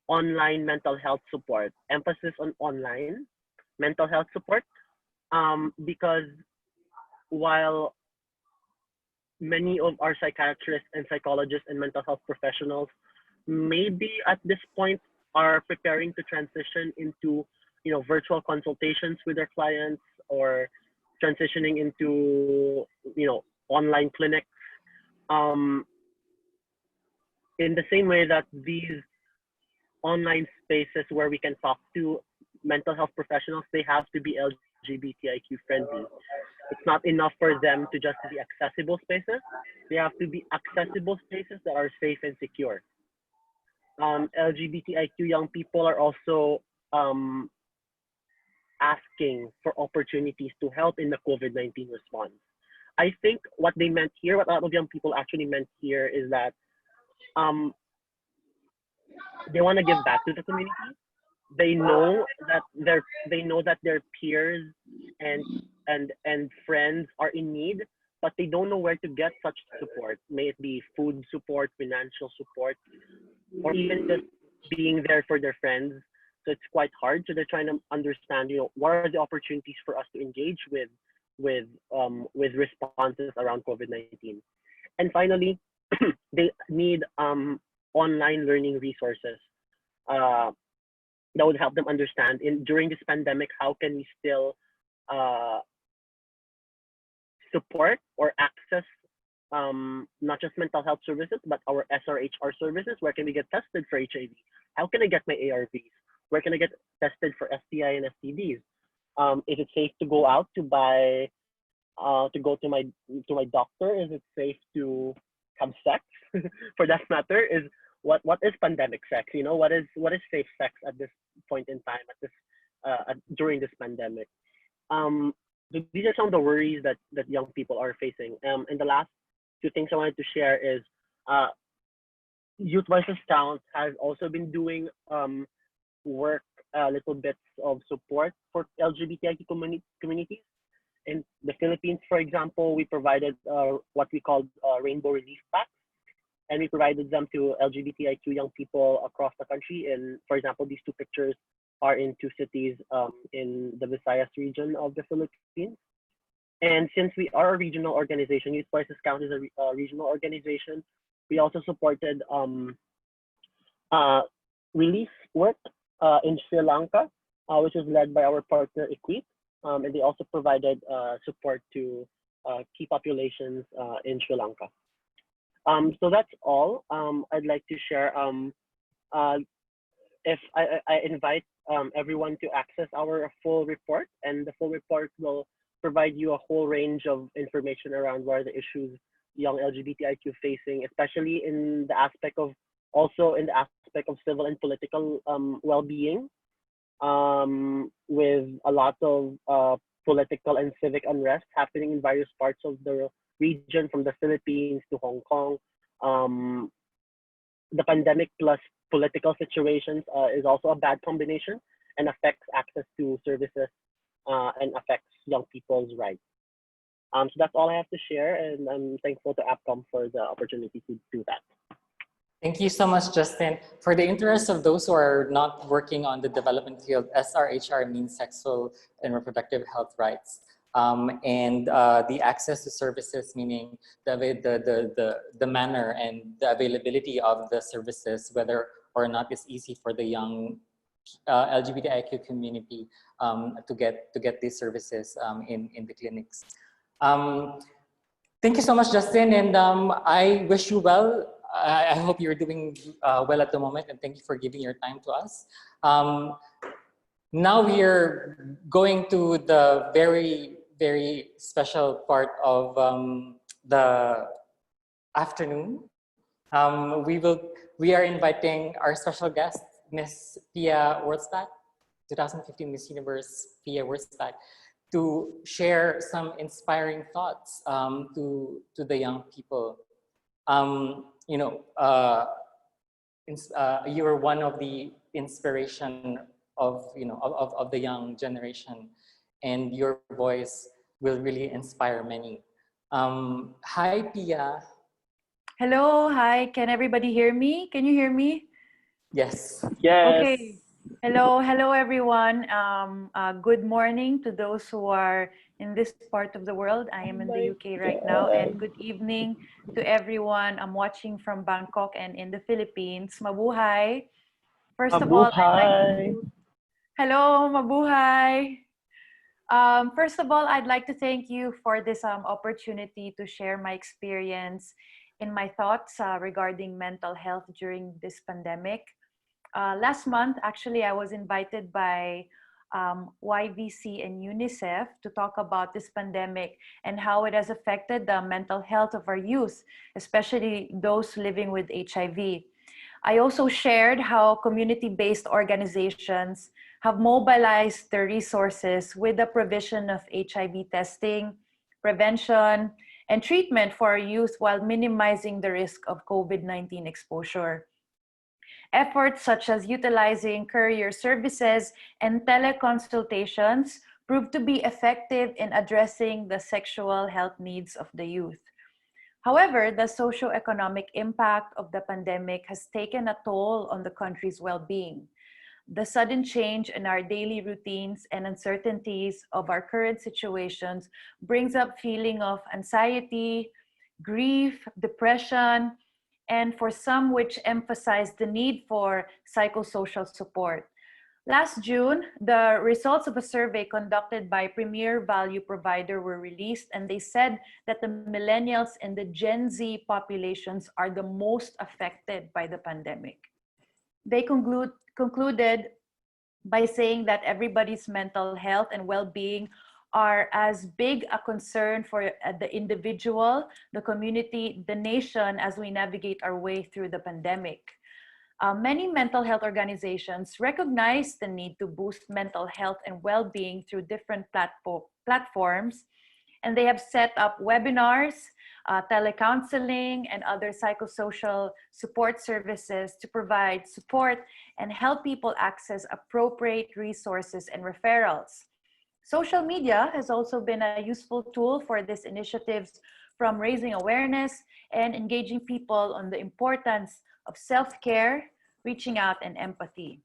online mental health support. Emphasis on online mental health support, because while many of our psychiatrists and psychologists and mental health professionals maybe at this point are preparing to transition into virtual consultations with their clients or transitioning into online clinics, in the same way that these online spaces where we can talk to mental health professionals, they have to be LGBTIQ friendly. It's not enough for them to just be accessible spaces. They have to be accessible spaces that are safe and secure. LGBTIQ young people are also asking for opportunities to help in the COVID-19 response. I think what they meant here, what a lot of young people actually meant here, is that they want to give back to the community. They know that their peers and friends are in need, but they don't know where to get such support. May it be food support, financial support, or even just being there for their friends. So it's quite hard. So they're trying to understand, what are the opportunities for us to engage with responses around COVID-19. And finally, they need online learning resources that would help them understand during this pandemic, how can we still support or access not just mental health services, but our SRHR services. Where can we get tested for HIV? How can I get my ARVs? Where can I get tested for STI and STDs? Is it safe to go out to buy, to go to my doctor? Is it safe to have sex? For that matter, is what is pandemic sex? What is safe sex at this point in time, at this during this pandemic? These are some of the worries that young people are facing. And the last two things I wanted to share is Youth Voices Count has also been doing work, little bits of support for LGBTIQ communities. In the Philippines, for example, we provided what we called rainbow relief packs, and we provided them to LGBTIQ young people across the country. And for example, these two pictures are in two cities in the Visayas region of the Philippines. And since we are a regional organization, Youth Voices Count is a regional organization, we also supported relief work in Sri Lanka, which was led by our partner Equip. And they also provided support to key populations in Sri Lanka. So that's all I'd like to share. If I invite everyone to access our full report, and the full report will provide you a whole range of information around what are the issues young LGBTIQ facing, especially in the aspect of civil and political well-being, with a lot of political and civic unrest happening in various parts of the region, from the Philippines to Hong Kong. The pandemic plus political situations is also a bad combination and affects access to services and affects young people's rights. So that's all I have to share, and I'm thankful to APCOM for the opportunity to do that. Thank you so much, Justin. For the interest of those who are not working on the development field, SRHR means sexual and reproductive health rights. And the access to services, meaning the manner and the availability of the services, whether or not it's easy for the young LGBTIQ community to get these services in the clinics. Thank you so much, Justin, and I wish you well. I hope you're doing well at the moment, and thank you for giving your time to us. Now we are going to the very, very special part of the afternoon. We are inviting our special guest, Miss Pia Wurzbach, 2015 Miss Universe Pia Wurzbach, to share some inspiring thoughts to the young people. You know, you are one of the inspiration of of the young generation, and your voice will really inspire many. Hi, Pia. Hello, hi. Can everybody hear me? Can you hear me? Yes. Yes. Okay. Hello everyone. Good morning to those who are in this part of the world. I am in the UK right now, and good evening to everyone. I'm watching from Bangkok and in the Philippines. Mabuhay. First of all, I'd like Mabuhay. to... Hello, mabuhay. First of all, I'd like to thank you for this opportunity to share my experience in my thoughts regarding mental health during this pandemic. Last month, actually, I was invited by YVC and UNICEF to talk about this pandemic and how it has affected the mental health of our youth, especially those living with HIV. I also shared how community-based organizations have mobilized their resources with the provision of HIV testing, prevention, and treatment for our youth while minimizing the risk of COVID-19 exposure. Efforts such as utilizing courier services and teleconsultations proved to be effective in addressing the sexual health needs of the youth. However, the socioeconomic impact of the pandemic has taken a toll on the country's well-being. The sudden change in our daily routines and uncertainties of our current situations brings up feeling of anxiety, grief, depression, and for some which emphasize the need for psychosocial support. Last June, the results of a survey conducted by Premier Value Provider were released, and they said that the millennials and the Gen Z populations are the most affected by the pandemic. They concluded by saying that everybody's mental health and well-being are as big a concern for the individual, the community, the nation as we navigate our way through the pandemic. Many mental health organizations recognize the need to boost mental health and well-being through different platforms, and they have set up webinars, telecounseling, and other psychosocial support services to provide support and help people access appropriate resources and referrals. Social media has also been a useful tool for these initiatives, from raising awareness and engaging people on the importance of self-care, reaching out, and empathy.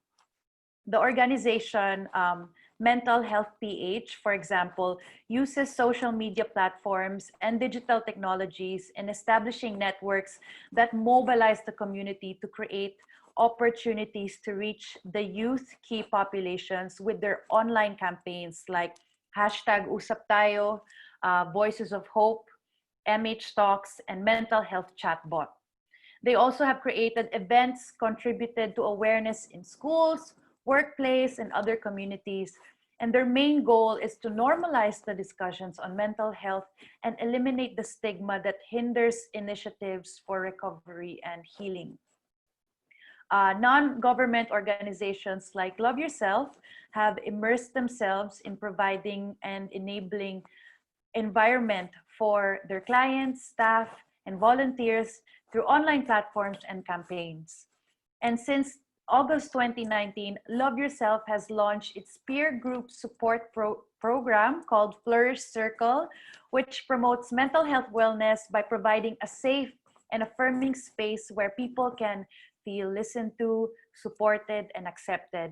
The organization Mental Health PH, for example, uses social media platforms and digital technologies in establishing networks that mobilize the community to create opportunities to reach the youth key populations with their online campaigns like #UsapTayo, Voices of Hope, MH Talks, and Mental Health Chatbot. They also have created events, contributed to awareness in schools, workplace, and other communities. And their main goal is to normalize the discussions on mental health and eliminate the stigma that hinders initiatives for recovery and healing. Non-government organizations like Love Yourself have immersed themselves in providing and enabling environment for their clients, staff, and volunteers through online platforms and campaigns. And since August 2019, Love Yourself has launched its peer group support program called Flourish Circle, which promotes mental health wellness by providing a safe and affirming space where people can feel listened to, supported, and accepted.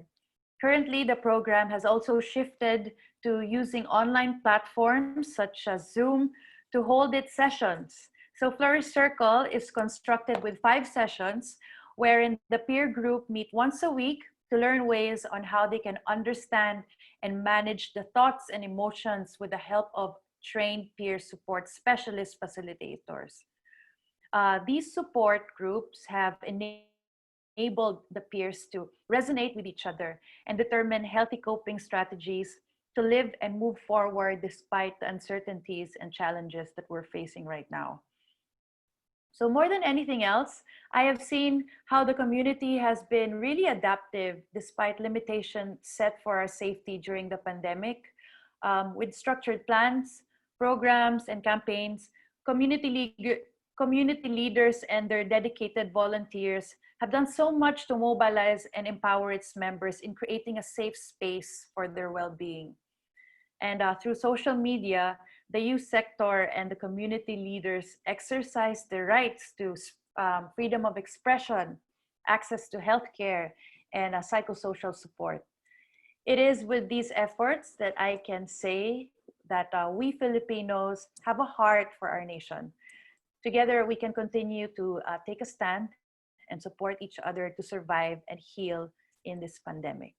Currently, the program has also shifted to using online platforms such as Zoom to hold its sessions. So Flourish Circle is constructed with 5 sessions wherein the peer group meet once a week to learn ways on how they can understand and manage the thoughts and emotions with the help of trained peer support specialist facilitators. These support groups have enabled the peers to resonate with each other and determine healthy coping strategies to live and move forward despite the uncertainties and challenges that we're facing right now. So more than anything else, I have seen how the community has been really adaptive despite limitations set for our safety during the pandemic. With structured plans, programs, and campaigns, community leaders and their dedicated volunteers have done so much to mobilize and empower its members in creating a safe space for their well-being. And through social media, the youth sector and the community leaders exercise their rights to freedom of expression, access to healthcare, and psychosocial support. It is with these efforts that I can say that we Filipinos have a heart for our nation. Together, we can continue to take a stand and support each other to survive and heal in this pandemic.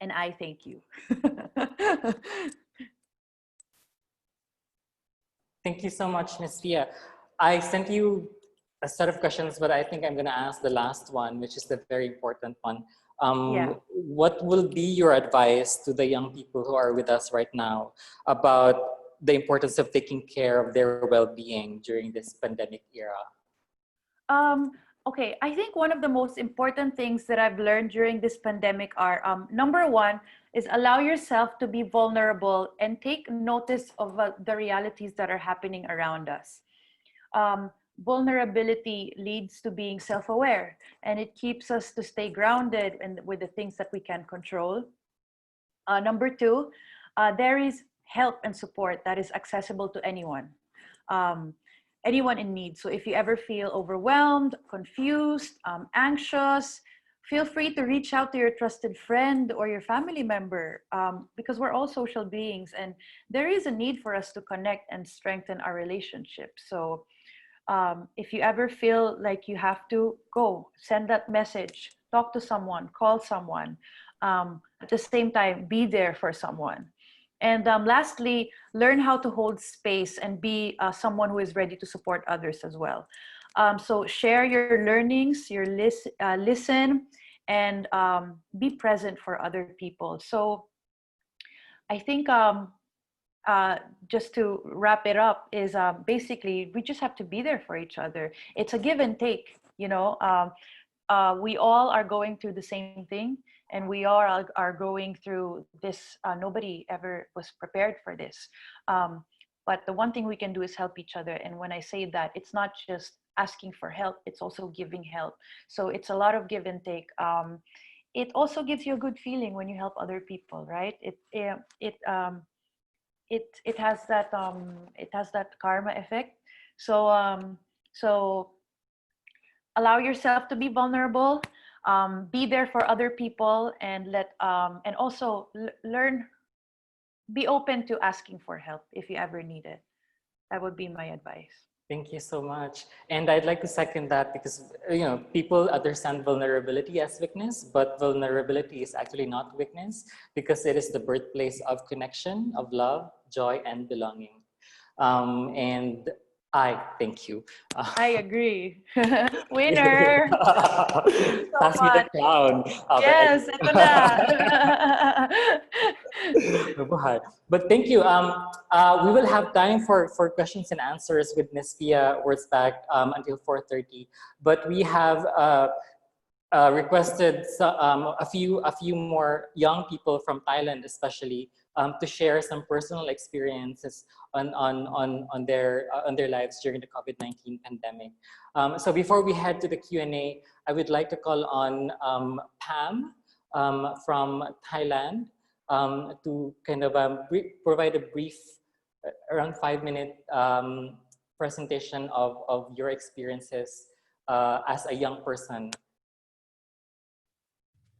And I thank you. Thank you so much, Ms. Fia. I sent you a set of questions, but I think I'm going to ask the last one, which is the very important one. Yeah. What will be your advice to the young people who are with us right now about the importance of taking care of their well-being during this pandemic era? Okay, I think one of the most important things that I've learned during this pandemic are number one is allow yourself to be vulnerable and take notice of the realities that are happening around us. Vulnerability leads to being self-aware, and it keeps us to stay grounded and with the things that we can control. Number two, there is help and support that is accessible to anyone. Anyone in need. So if you ever feel overwhelmed, confused, anxious, feel free to reach out to your trusted friend or your family member, because we're all social beings and there is a need for us to connect and strengthen our relationships. So if you ever feel like you have to go, send that message, talk to someone, call someone. At the same time, be there for someone. And lastly, learn how to hold space and be someone who is ready to support others as well. So share your learnings, listen, and be present for other people. So I think just to wrap it up is basically we just have to be there for each other. It's a give and take, you know. We all are going through the same thing, and we are going through this. Nobody ever was prepared for this. But the one thing we can do is help each other. And when I say that, it's not just asking for help, it's also giving help. So it's a lot of give and take. It also gives you a good feeling when you help other people, right? It has that karma effect. So allow yourself to be vulnerable, be there for other people, and and also learn, be open to asking for help if you ever need it. That would be my advice. Thank you so much. And I'd like to second that because, you know, people understand vulnerability as weakness, but vulnerability is actually not weakness because it is the birthplace of connection, of love, joy, and belonging. And I thank you. I agrry. Winner! So Pass me the much. crown. Yes, ito na. Mabuhay. But thank you. We will have time for questions and answers with Ms. Pia Wurzbach until 4:30. But we have requested a few more young people from Thailand, especially, to share some personal experiences on their lives during the COVID-19 pandemic. So before we head to the Q&A, I would like to call on Pam from Thailand to kind of provide a brief, around 5-minute presentation of your experiences as a young person.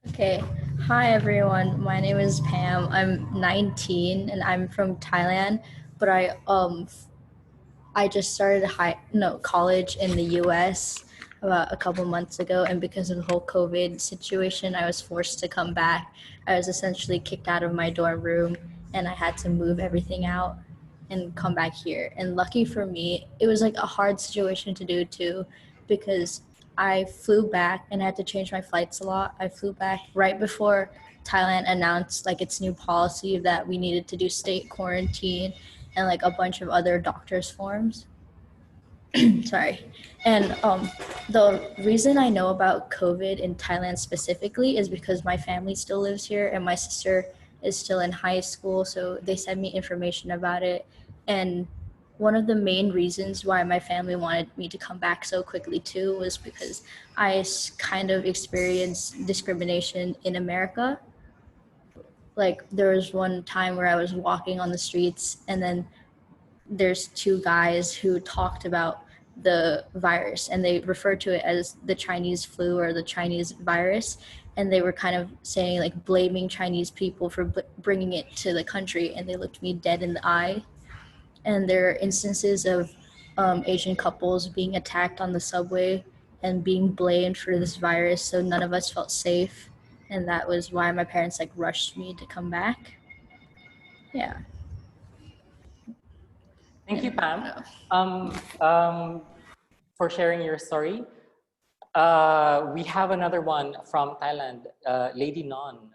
Okay, hi everyone. My name is Pam. I'm 19 and I'm from Thailand, but I just started college in the US about a couple months ago, and because of the whole COVID situation, I was forced to come back. I was essentially kicked out of my dorm room and I had to move everything out and come back here. And lucky for me, it was like a hard situation to do too, because I flew back and had to change my flights a lot. I flew back right before Thailand announced like its new policy that we needed to do state quarantine and like a bunch of other doctors' forms. sorry. And the reason I know about COVID in Thailand specifically is because my family still lives here and my sister is still in high school. So they send me information about it. And one of the main reasons why my family wanted me to come back so quickly too was because I kind of experienced discrimination in America. Like there was one time where I was walking on the streets and then there's two guys who talked about the virus and they referred to it as the Chinese flu or the Chinese virus, and they were kind of saying like blaming Chinese people for bringing it to the country, and they looked me dead in the eye. And there are instances of Asian couples being attacked on the subway and being blamed for this virus, so none of us felt safe, and that was why my parents like rushed me to come back. Yeah. Thank you, Pam, No. for sharing your story. We have another one from Thailand, Lady Non,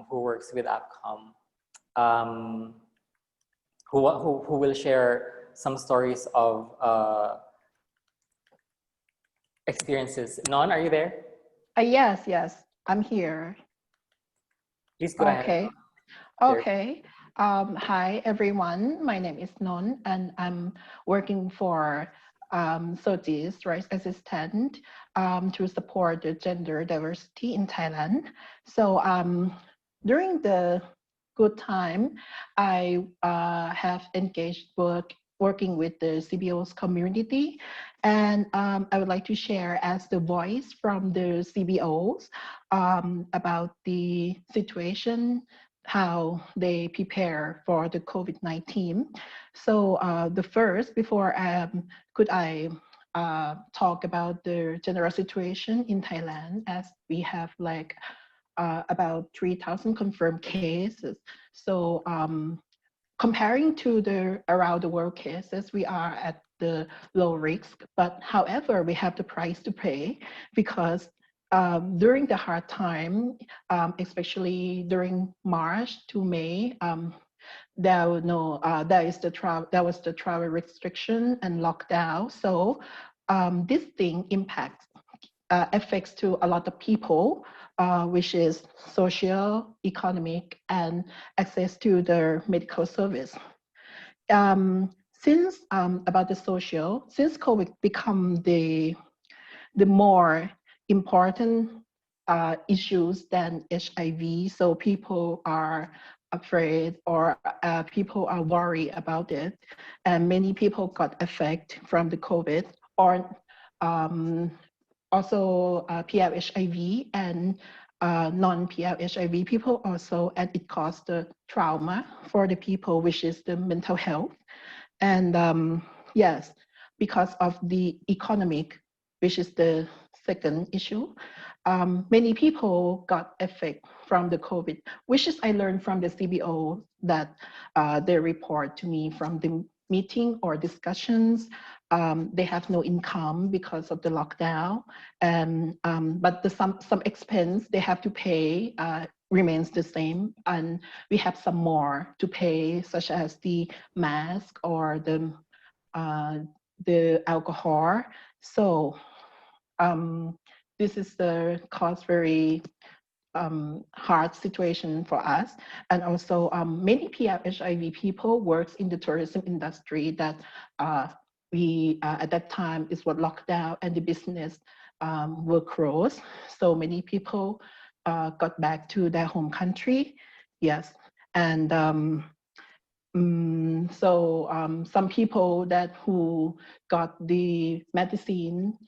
who works with Appcom, who will share some stories of experiences. Non, are you there? Yes, I'm here. Please go ahead. Okay. Okay. Hi, everyone. My name is Non, and I'm working for SOTI's Rights Assistant to support the gender diversity in Thailand. So during the good time, I have engaged working with the CBO's community. And I would like to share as the voice from the CBOs about the situation, how they prepare for the COVID-19. So the first, before could I talk about the general situation in Thailand, as we have like about 3,000 confirmed cases. So comparing to the around the world cases, we are at the low risk, but however, we have the price to pay because during the hard time, especially during March to May, there was the travel restriction and lockdown. So this thing affects to a lot of people, which is social, economic, and access to the medical service. Since about the social, since COVID become the more important issues than HIV, so people are afraid or people are worried about it, and many people got affected from the COVID or also PLHIV and non-PLHIV people also, and it caused the trauma for the people, which is the mental health. And yes, because of the economic, which is the second issue, many people got affected from the COVID, which is I learned from the CBO that they report to me from the meeting or discussions. They have no income because of the lockdown, and but some expense they have to pay remains the same, and we have some more to pay, such as the mask or the alcohol. So this is the cause very hard situation for us. And also many PLHIV people works in the tourism industry that we at that time is what lockdown and the business were closed. So many people got back to their home country. Yes. And some people who got the medicine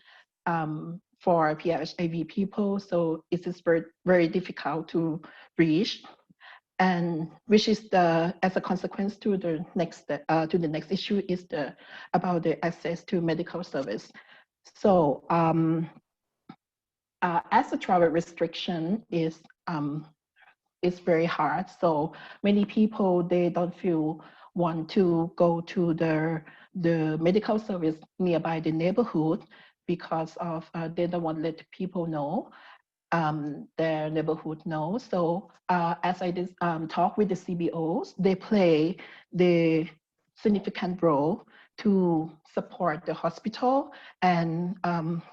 for PLHIV people, so it is very, very difficult to reach, and which is as a consequence to the next issue is about the access to medical service. So as a travel restriction is very hard. So many people, they don't want to go to the medical service nearby the neighborhood because of they don't want to let people know, their neighborhood know. So as I did talk with the CBOs, they play the significant role to support the hospital and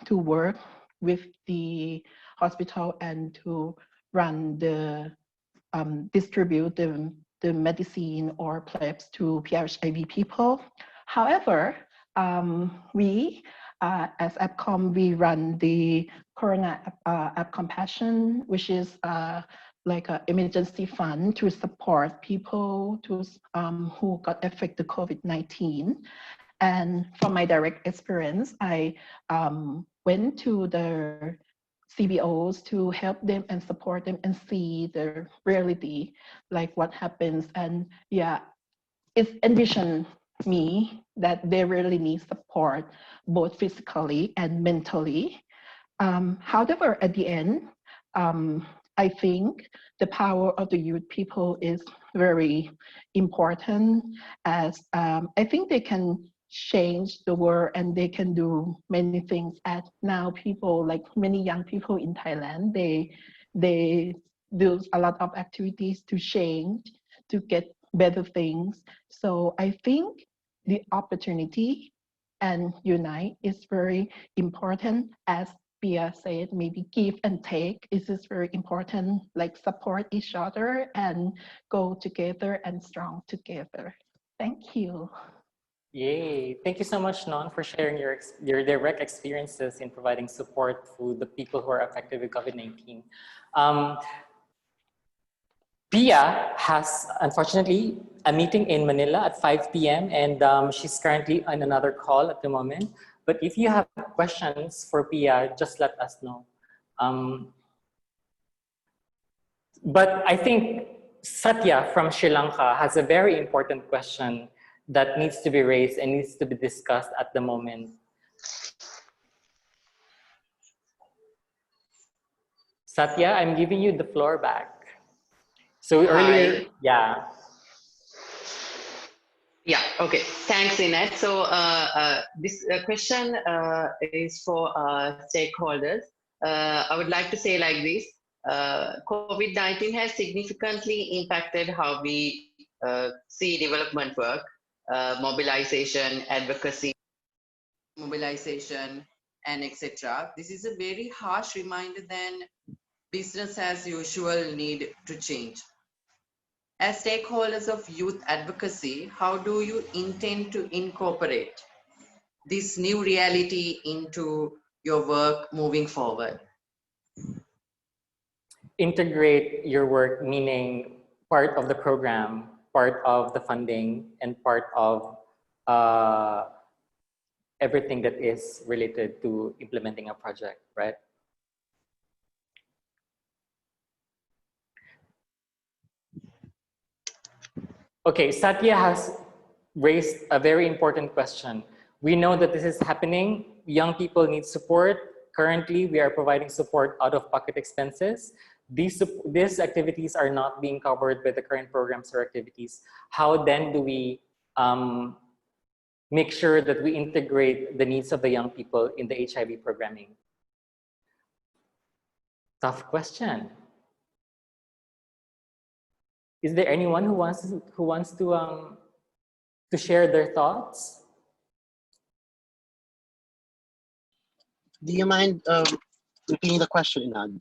to work with the hospital and to run the distribute the medicine or plebs to PHIV people. However, we as AppCom, we run the Corona App Compassion, which is like an emergency fund to support people to, who got affected COVID-19. And from my direct experience, I went to the CBOs to help them and support them and see the reality, like what happens. And yeah, it's envisioned me that they really need support, both physically and mentally. However, at the end, I think the power of the youth people is very important, as I think they can change the world and they can do many things. As now people, like many young people in Thailand, they do a lot of activities to change, to get better things. So I think the opportunity and unite is very important. As Pia said, maybe give and take is just very important, like support each other and go together and strong together. Thank you. Yay. Thank you so much, Non, for sharing your direct experiences in providing support to the people who are affected with COVID-19. Pia has, unfortunately, a meeting in Manila at 5 p.m. and she's currently on another call at the moment. But if you have questions for Pia, just let us know. But I think Satya from Sri Lanka has a very important question that needs to be raised and needs to be discussed at the moment. Satya, I'm giving you the floor back. So earlier, yeah. Yeah, okay. Thanks, Inet. So this question is for stakeholders. I would like to say like this. COVID-19 has significantly impacted how we see development work, mobilization, advocacy, mobilization, and etc. This is a very harsh reminder that business as usual need to change. As stakeholders of youth advocacy, how do you intend to incorporate this new reality into your work moving forward? Integrate your work, meaning part of the program, part of the funding, and part of everything that is related to implementing a project, right? Okay, Satya has raised a very important question. We know that this is happening. Young people need support. Currently, we are providing support out of pocket expenses. These activities are not being covered by the current programs or activities. How then do we make sure that we integrate the needs of the young people in the HIV programming? Tough question. Is there anyone who wants to share their thoughts? Do you mind repeating the question, Inad?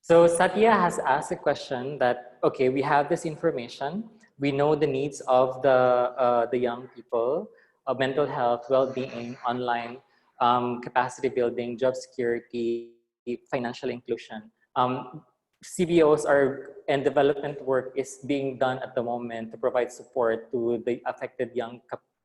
So Satya has asked a question that, okay, we have this information. We know the needs of the young people, mental health, well-being, online capacity building, job security, financial inclusion. CBOs and development work is being done at the moment to provide support to the affected young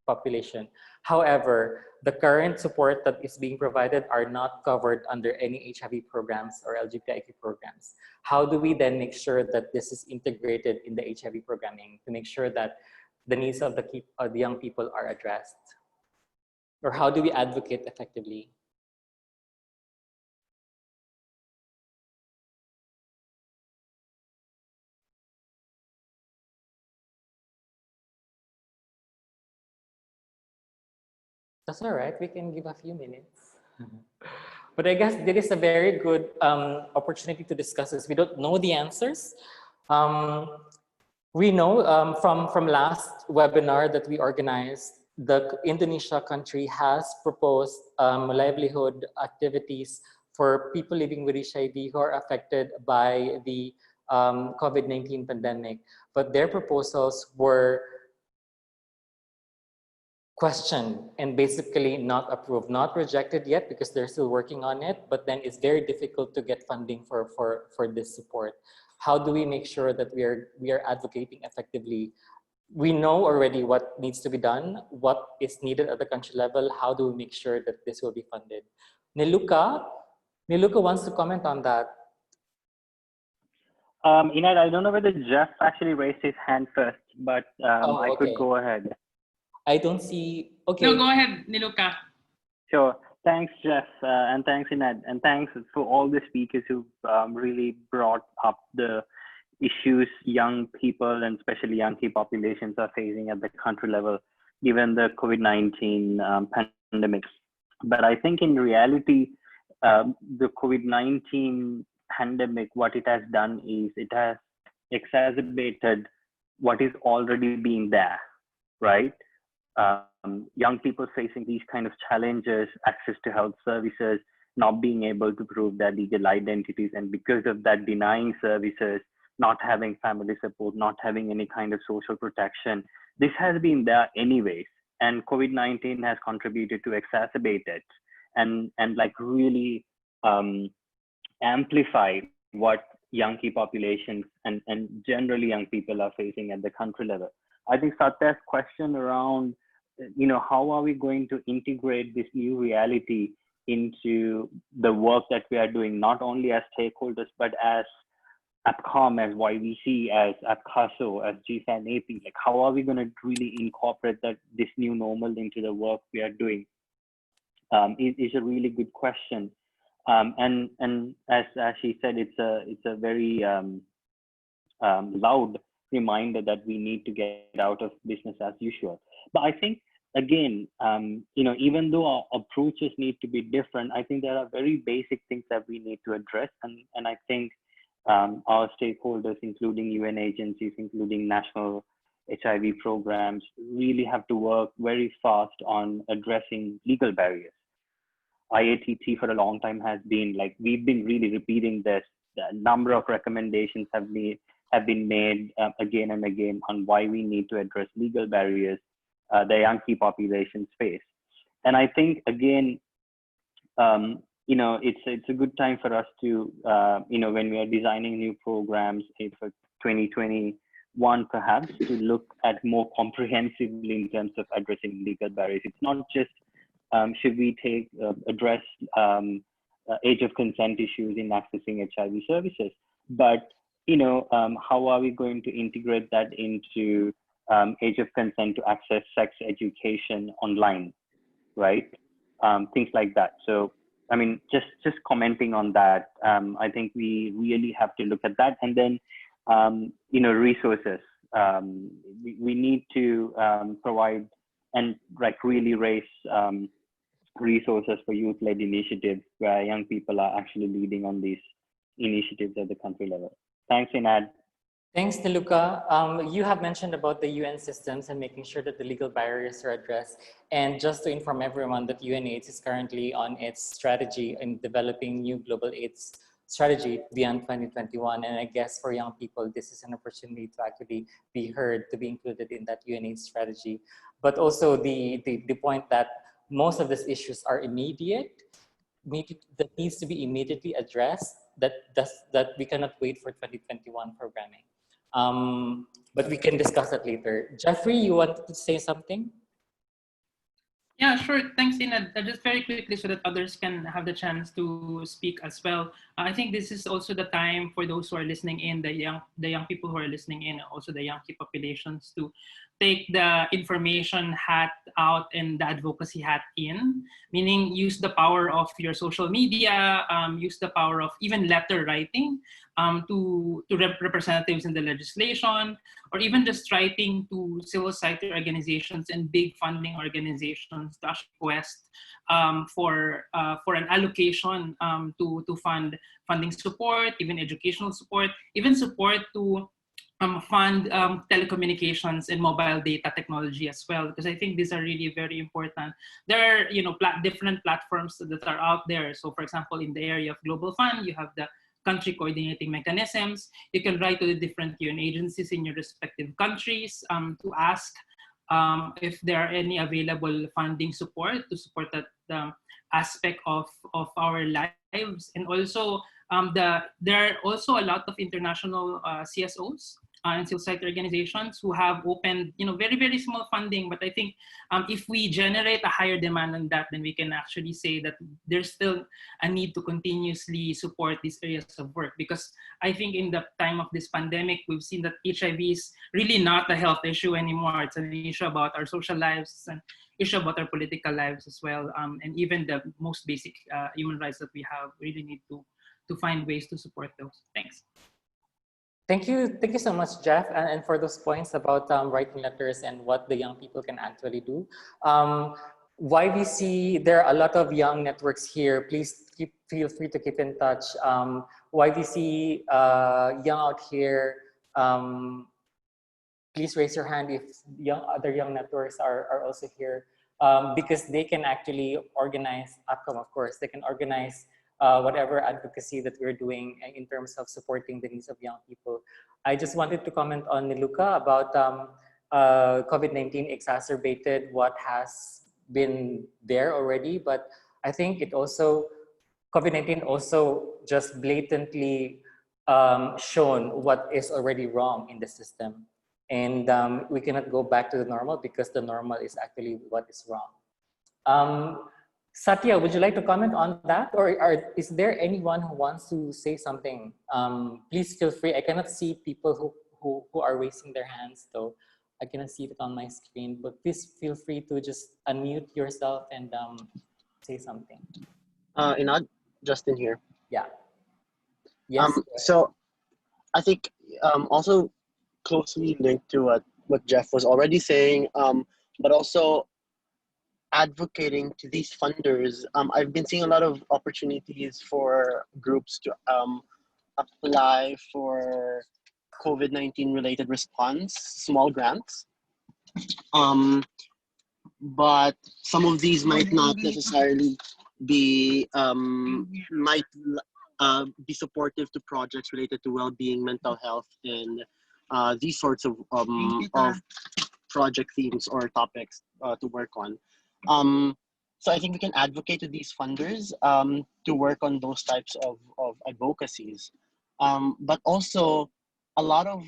population. However, the current support that is being provided are not covered under any HIV programs or LGBTIQ programs. How do we then make sure that this is integrated in the HIV programming to make sure that the needs of the young people are addressed? Or how do we advocate effectively? That's all right, we can give a few minutes. But I guess there is a very good opportunity to discuss this. We don't know the answers. We know from last webinar that we organized, the Indonesia country has proposed livelihood activities for people living with HIV who are affected by the COVID-19 pandemic, but their proposals were questioned and basically not approved, not rejected yet because they're still working on it, but then it's very difficult to get funding for this support. How do we make sure that we are advocating effectively? We know already what needs to be done, what is needed at the country level. How do we make sure that this will be funded? Niluka wants to comment on that. Inad, I don't know whether Jeff actually raised his hand first, but I could Okay. go ahead. I don't see. Okay. No, go ahead, Niluka. Sure. Thanks, Jeff, and thanks, Inad, and thanks for all the speakers who really brought up the issues young people and especially young key populations are facing at the country level, given the COVID-19 pandemic. But I think in reality, the COVID-19 pandemic, what it has done is it has exacerbated what is already being there, right? Young people facing these kind of challenges, access to health services, not being able to prove their legal identities, and because of that, denying services, not having family support, not having any kind of social protection. This has been there anyways, and COVID-19 has contributed to exacerbate it and like really amplify what young key populations and generally young people are facing at the country level. I think Satya's question around, how are we going to integrate this new reality into the work that we are doing, not only as stakeholders, but as APCOM, as YVC, as APCASO, as GFAN AP, like how are we going to really incorporate this new normal into the work we are doing? It is a really good question. And as she said, it's a very loud reminder that we need to get out of business as usual. But I think, again, even though our approaches need to be different, I think there are very basic things that we need to address. And I think our stakeholders, including UN agencies, including national HIV programs, really have to work very fast on addressing legal barriers. IATT for a long time has been like, we've been really repeating this. A number of recommendations have been made again and again on why we need to address legal barriers the young key populations face. And I think, again, it's a good time for us to, when we are designing new programs for 2021, perhaps to look at more comprehensively in terms of addressing legal barriers. It's not just should we address age of consent issues in accessing HIV services, but how are we going to integrate that into age of consent to access sex education online, right? Things like that. So, I mean, just commenting on that, I think we really have to look at that. And then, resources. We need to provide and like really raise resources for youth-led initiatives where young people are actually leading on these initiatives at the country level. Thanks, Inad. Thanks, Niluka. You have mentioned about the UN systems and making sure that the legal barriers are addressed. And just to inform everyone that UNAIDS is currently on its strategy in developing new global AIDS strategy beyond 2021. And I guess for young people, this is an opportunity to actually be heard, to be included in that UNAIDS strategy. But also the point that most of these issues are immediate, that needs to be immediately addressed, that we cannot wait for 2021 programming. But we can discuss that later. Jeffrey, you wanted to say something? Yeah, sure. Thanks, Ina. Just very quickly so that others can have the chance to speak as well. I think this is also the time for those who are listening in, the young people who are listening in, also the young key populations, to take the information hat out and the advocacy hat in, meaning use the power of your social media, use the power of even letter writing to representatives in the legislation, or even just writing to civil society organizations and big funding organizations to request for an allocation to fund funding support, even educational support, even support to fund telecommunications and mobile data technology as well, because I think these are really very important. There are, you know, different platforms that are out there. So for example, in the area of Global Fund, you have the country coordinating mechanisms. You can write to the different UN agencies in your respective countries to ask if there are any available funding support to support that aspect of our lives. And also there are also a lot of international CSOs and civil society organizations who have opened, you know, very, very small funding. But I think if we generate a higher demand on that, then we can actually say that there's still a need to continuously support these areas of work. Because I think in the time of this pandemic, we've seen that HIV is really not a health issue anymore. It's an issue about our social lives, it's an issue about our political lives as well. And even the most basic human rights that we have, really need to find ways to support those. Thanks. Thank you so much, Jeff, and for those points about writing letters and what the young people can actually do. YVC, there are a lot of young networks here. Please feel free to keep in touch. YVC, young out here, please raise your hand if other young networks are also here, because they can actually organize, APCOM of course, they can organize whatever advocacy that we're doing in terms of supporting the needs of young people. I just wanted to comment on Niluka about COVID-19 exacerbated what has been there already, but I think it also, COVID-19 also just blatantly shown what is already wrong in the system. And we cannot go back to the normal because the normal is actually what is wrong. Satya, would you like to comment on that? Or is there anyone who wants to say something? Please feel free. I cannot see people who are raising their hands, though. I cannot see it on my screen, but please feel free to just unmute yourself and say something. Inad, Justin here. Yeah. Yes. So I think also closely linked to what Jeff was already saying, but also advocating to these funders. I've been seeing a lot of opportunities for groups to apply for COVID-19 related response, small grants. But some of these might not necessarily be be supportive to projects related to well-being, mental health, and these sorts of project themes or topics to work on. So I think we can advocate to these funders to work on those types of advocacies. But also a lot of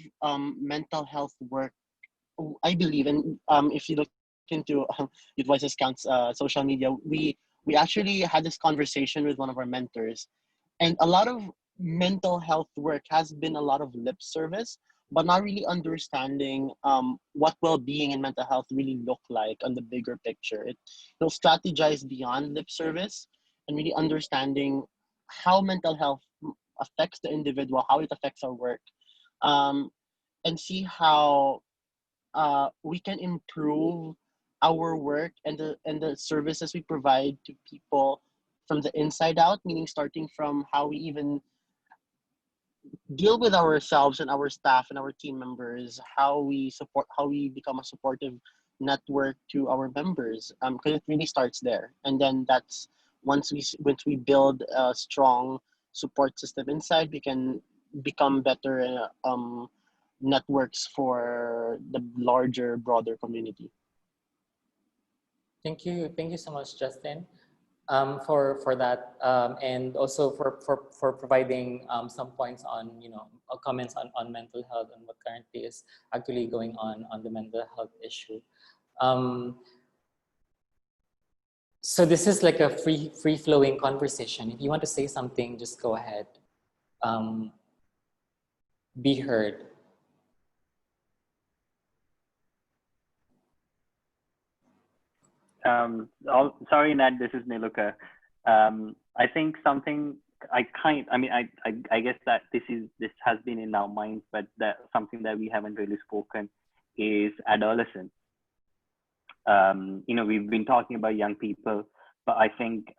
mental health work, I believe, and if you look into Youth Voices Counts social media, we actually had this conversation with one of our mentors, and a lot of mental health work has been a lot of lip service, but not really understanding what well-being and mental health really look like on the bigger picture. It'll strategize beyond lip service and really understanding how mental health affects the individual, how it affects our work, and see how we can improve our work and the services we provide to people from the inside out, meaning starting from how we even deal with ourselves and our staff and our team members, how we become a supportive network to our members, because it really starts there. And then that's once we build a strong support system inside, we can become better networks for the larger, broader community. Thank you so much, Justin, for that, and also for providing some points on, comments on mental health and what currently is actually going on the mental health issue. So this is like a free flowing conversation. If you want to say something, just go ahead. Be heard. Sorry, Nat, this is Niluka. I think something I guess that this has been in our minds, but that something that we haven't really spoken is adolescence. We've been talking about young people, but I think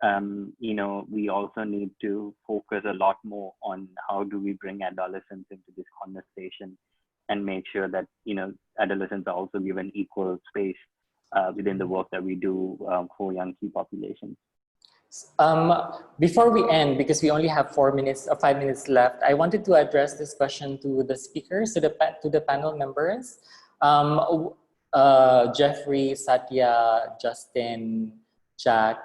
we also need to focus a lot more on how do we bring adolescents into this conversation and make sure that, you know, adolescents are also given equal space within the work that we do for young key populations. Before we end, because we only have 4 minutes or 5 minutes left, I wanted to address this question to the speakers, to the panel members. Jeffrey, Satya, Justin, Jack,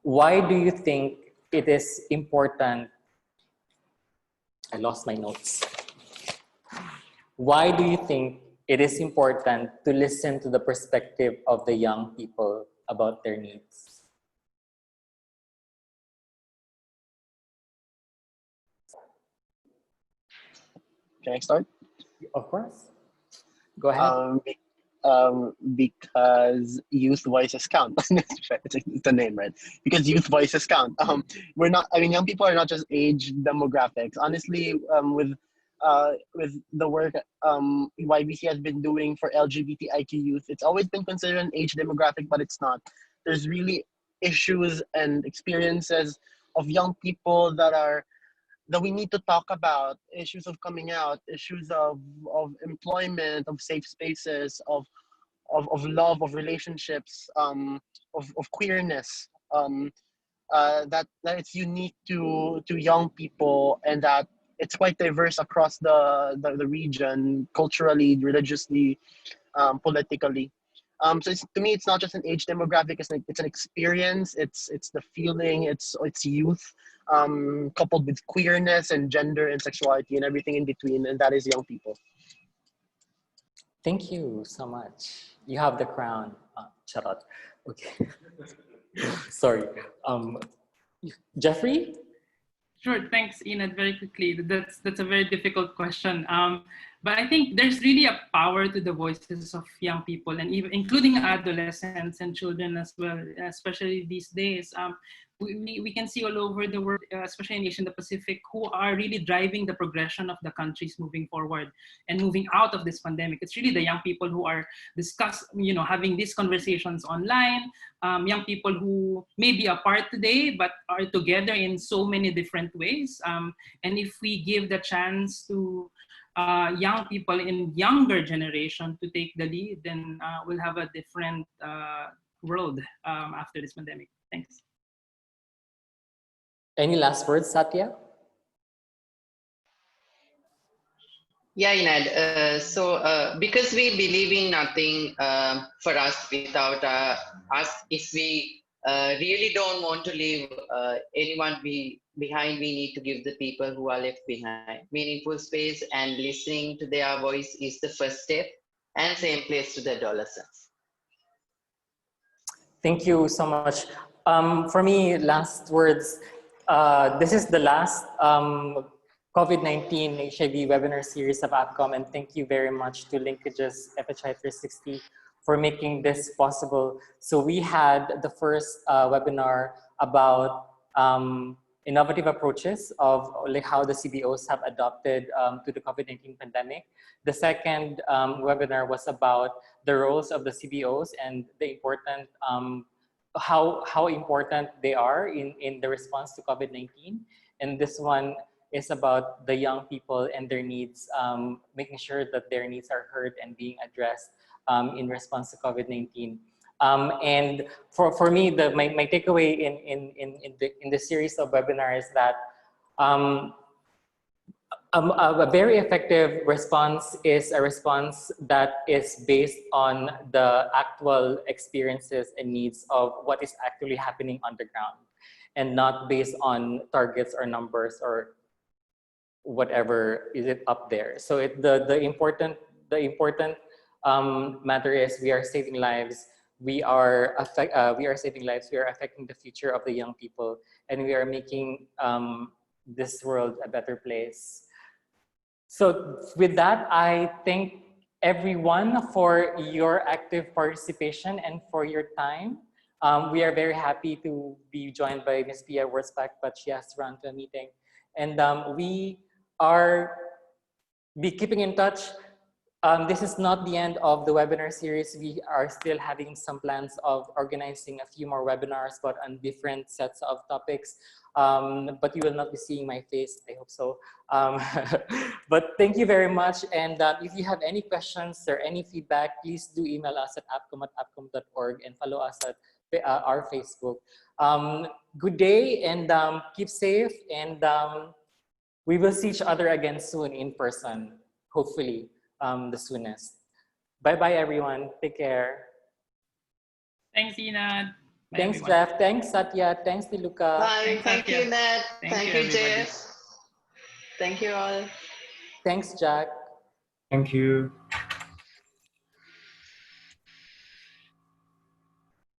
why do you think it is important? I lost my notes. Why do you think it is important to listen to the perspective of the young people about their needs? Can I start? Of course. Go ahead. Because youth voices count. It's a name, right? Because youth voices count. We're not. I mean, young people are not just age demographics. Honestly, with the work YBC has been doing for LGBTIQ youth, it's always been considered an age demographic, but it's not. There's really issues and experiences of young people that we need to talk about, issues of coming out, issues of employment, of safe spaces, of love, of relationships, of queerness, that it's unique to young people, and that it's quite diverse across the region, culturally, religiously, politically. So to me, it's not just an age demographic. It's an experience. It's the feeling. It's youth, coupled with queerness and gender and sexuality and everything in between, and that is young people. Thank you so much. You have the crown. Charot. Okay. Sorry. Jeffrey? Sure, thanks, Enad. Very quickly, that's a very difficult question. But I think there's really a power to the voices of young people, and even including adolescents and children as well, especially these days. We can see all over the world, especially in Asia and the Pacific, who are really driving the progression of the countries moving forward and moving out of this pandemic. It's really the young people who are having these conversations online, young people who may be apart today, but are together in so many different ways. And if we give the chance to young people in younger generation to take the lead, then we'll have a different world after this pandemic. Thanks. Any last words, Satya? Yeah, Inad. So because we believe in nothing for us without us, if we really don't want to leave anyone behind, we need to give the people who are left behind meaningful space, and listening to their voice is the first step, and same place to the adolescents. Thank you so much. For me, last words. This is the last COVID-19 HIV webinar series of APCOM, and thank you very much to Linkages FHI 360 for making this possible. So we had the first webinar about innovative approaches of how the CBOs have adopted to the COVID-19 pandemic. The second webinar was about the roles of the CBOs and the important how important they are in the response to COVID-19. And this one is about the young people and their needs, making sure that their needs are heard and being addressed in response to COVID-19. And for me, my takeaway in the series of webinars is that a very effective response is a response that is based on the actual experiences and needs of what is actually happening on the ground, and not based on targets or numbers or whatever is it up there. So the important matter is we are saving lives. We are saving lives. We are affecting the future of the young people, and we are making this world a better place. So with that, I thank everyone for your active participation and for your time. We are very happy to be joined by Ms. Pia Wurzbach, but she has to run to a meeting. And we are keeping in touch. This is not the end of the webinar series. We are still having some plans of organizing a few more webinars, but on different sets of topics. But you will not be seeing my face, I hope so. But thank you very much. And if you have any questions or any feedback, please do email us at appcom@appcom.org and follow us at our Facebook. Good day and keep safe. And we will see each other again soon in person, hopefully. The soonest. Bye-bye, everyone. Take care. Thanks, Ina. Bye, Thanks, everyone. Jeff. Thanks, Satya. Thanks, Niluka. Bye. Thanks, Thank Satya. you, Nat. Thank you, you, everybody. Jeff. Thank you all. Thanks, Jack. Thank you.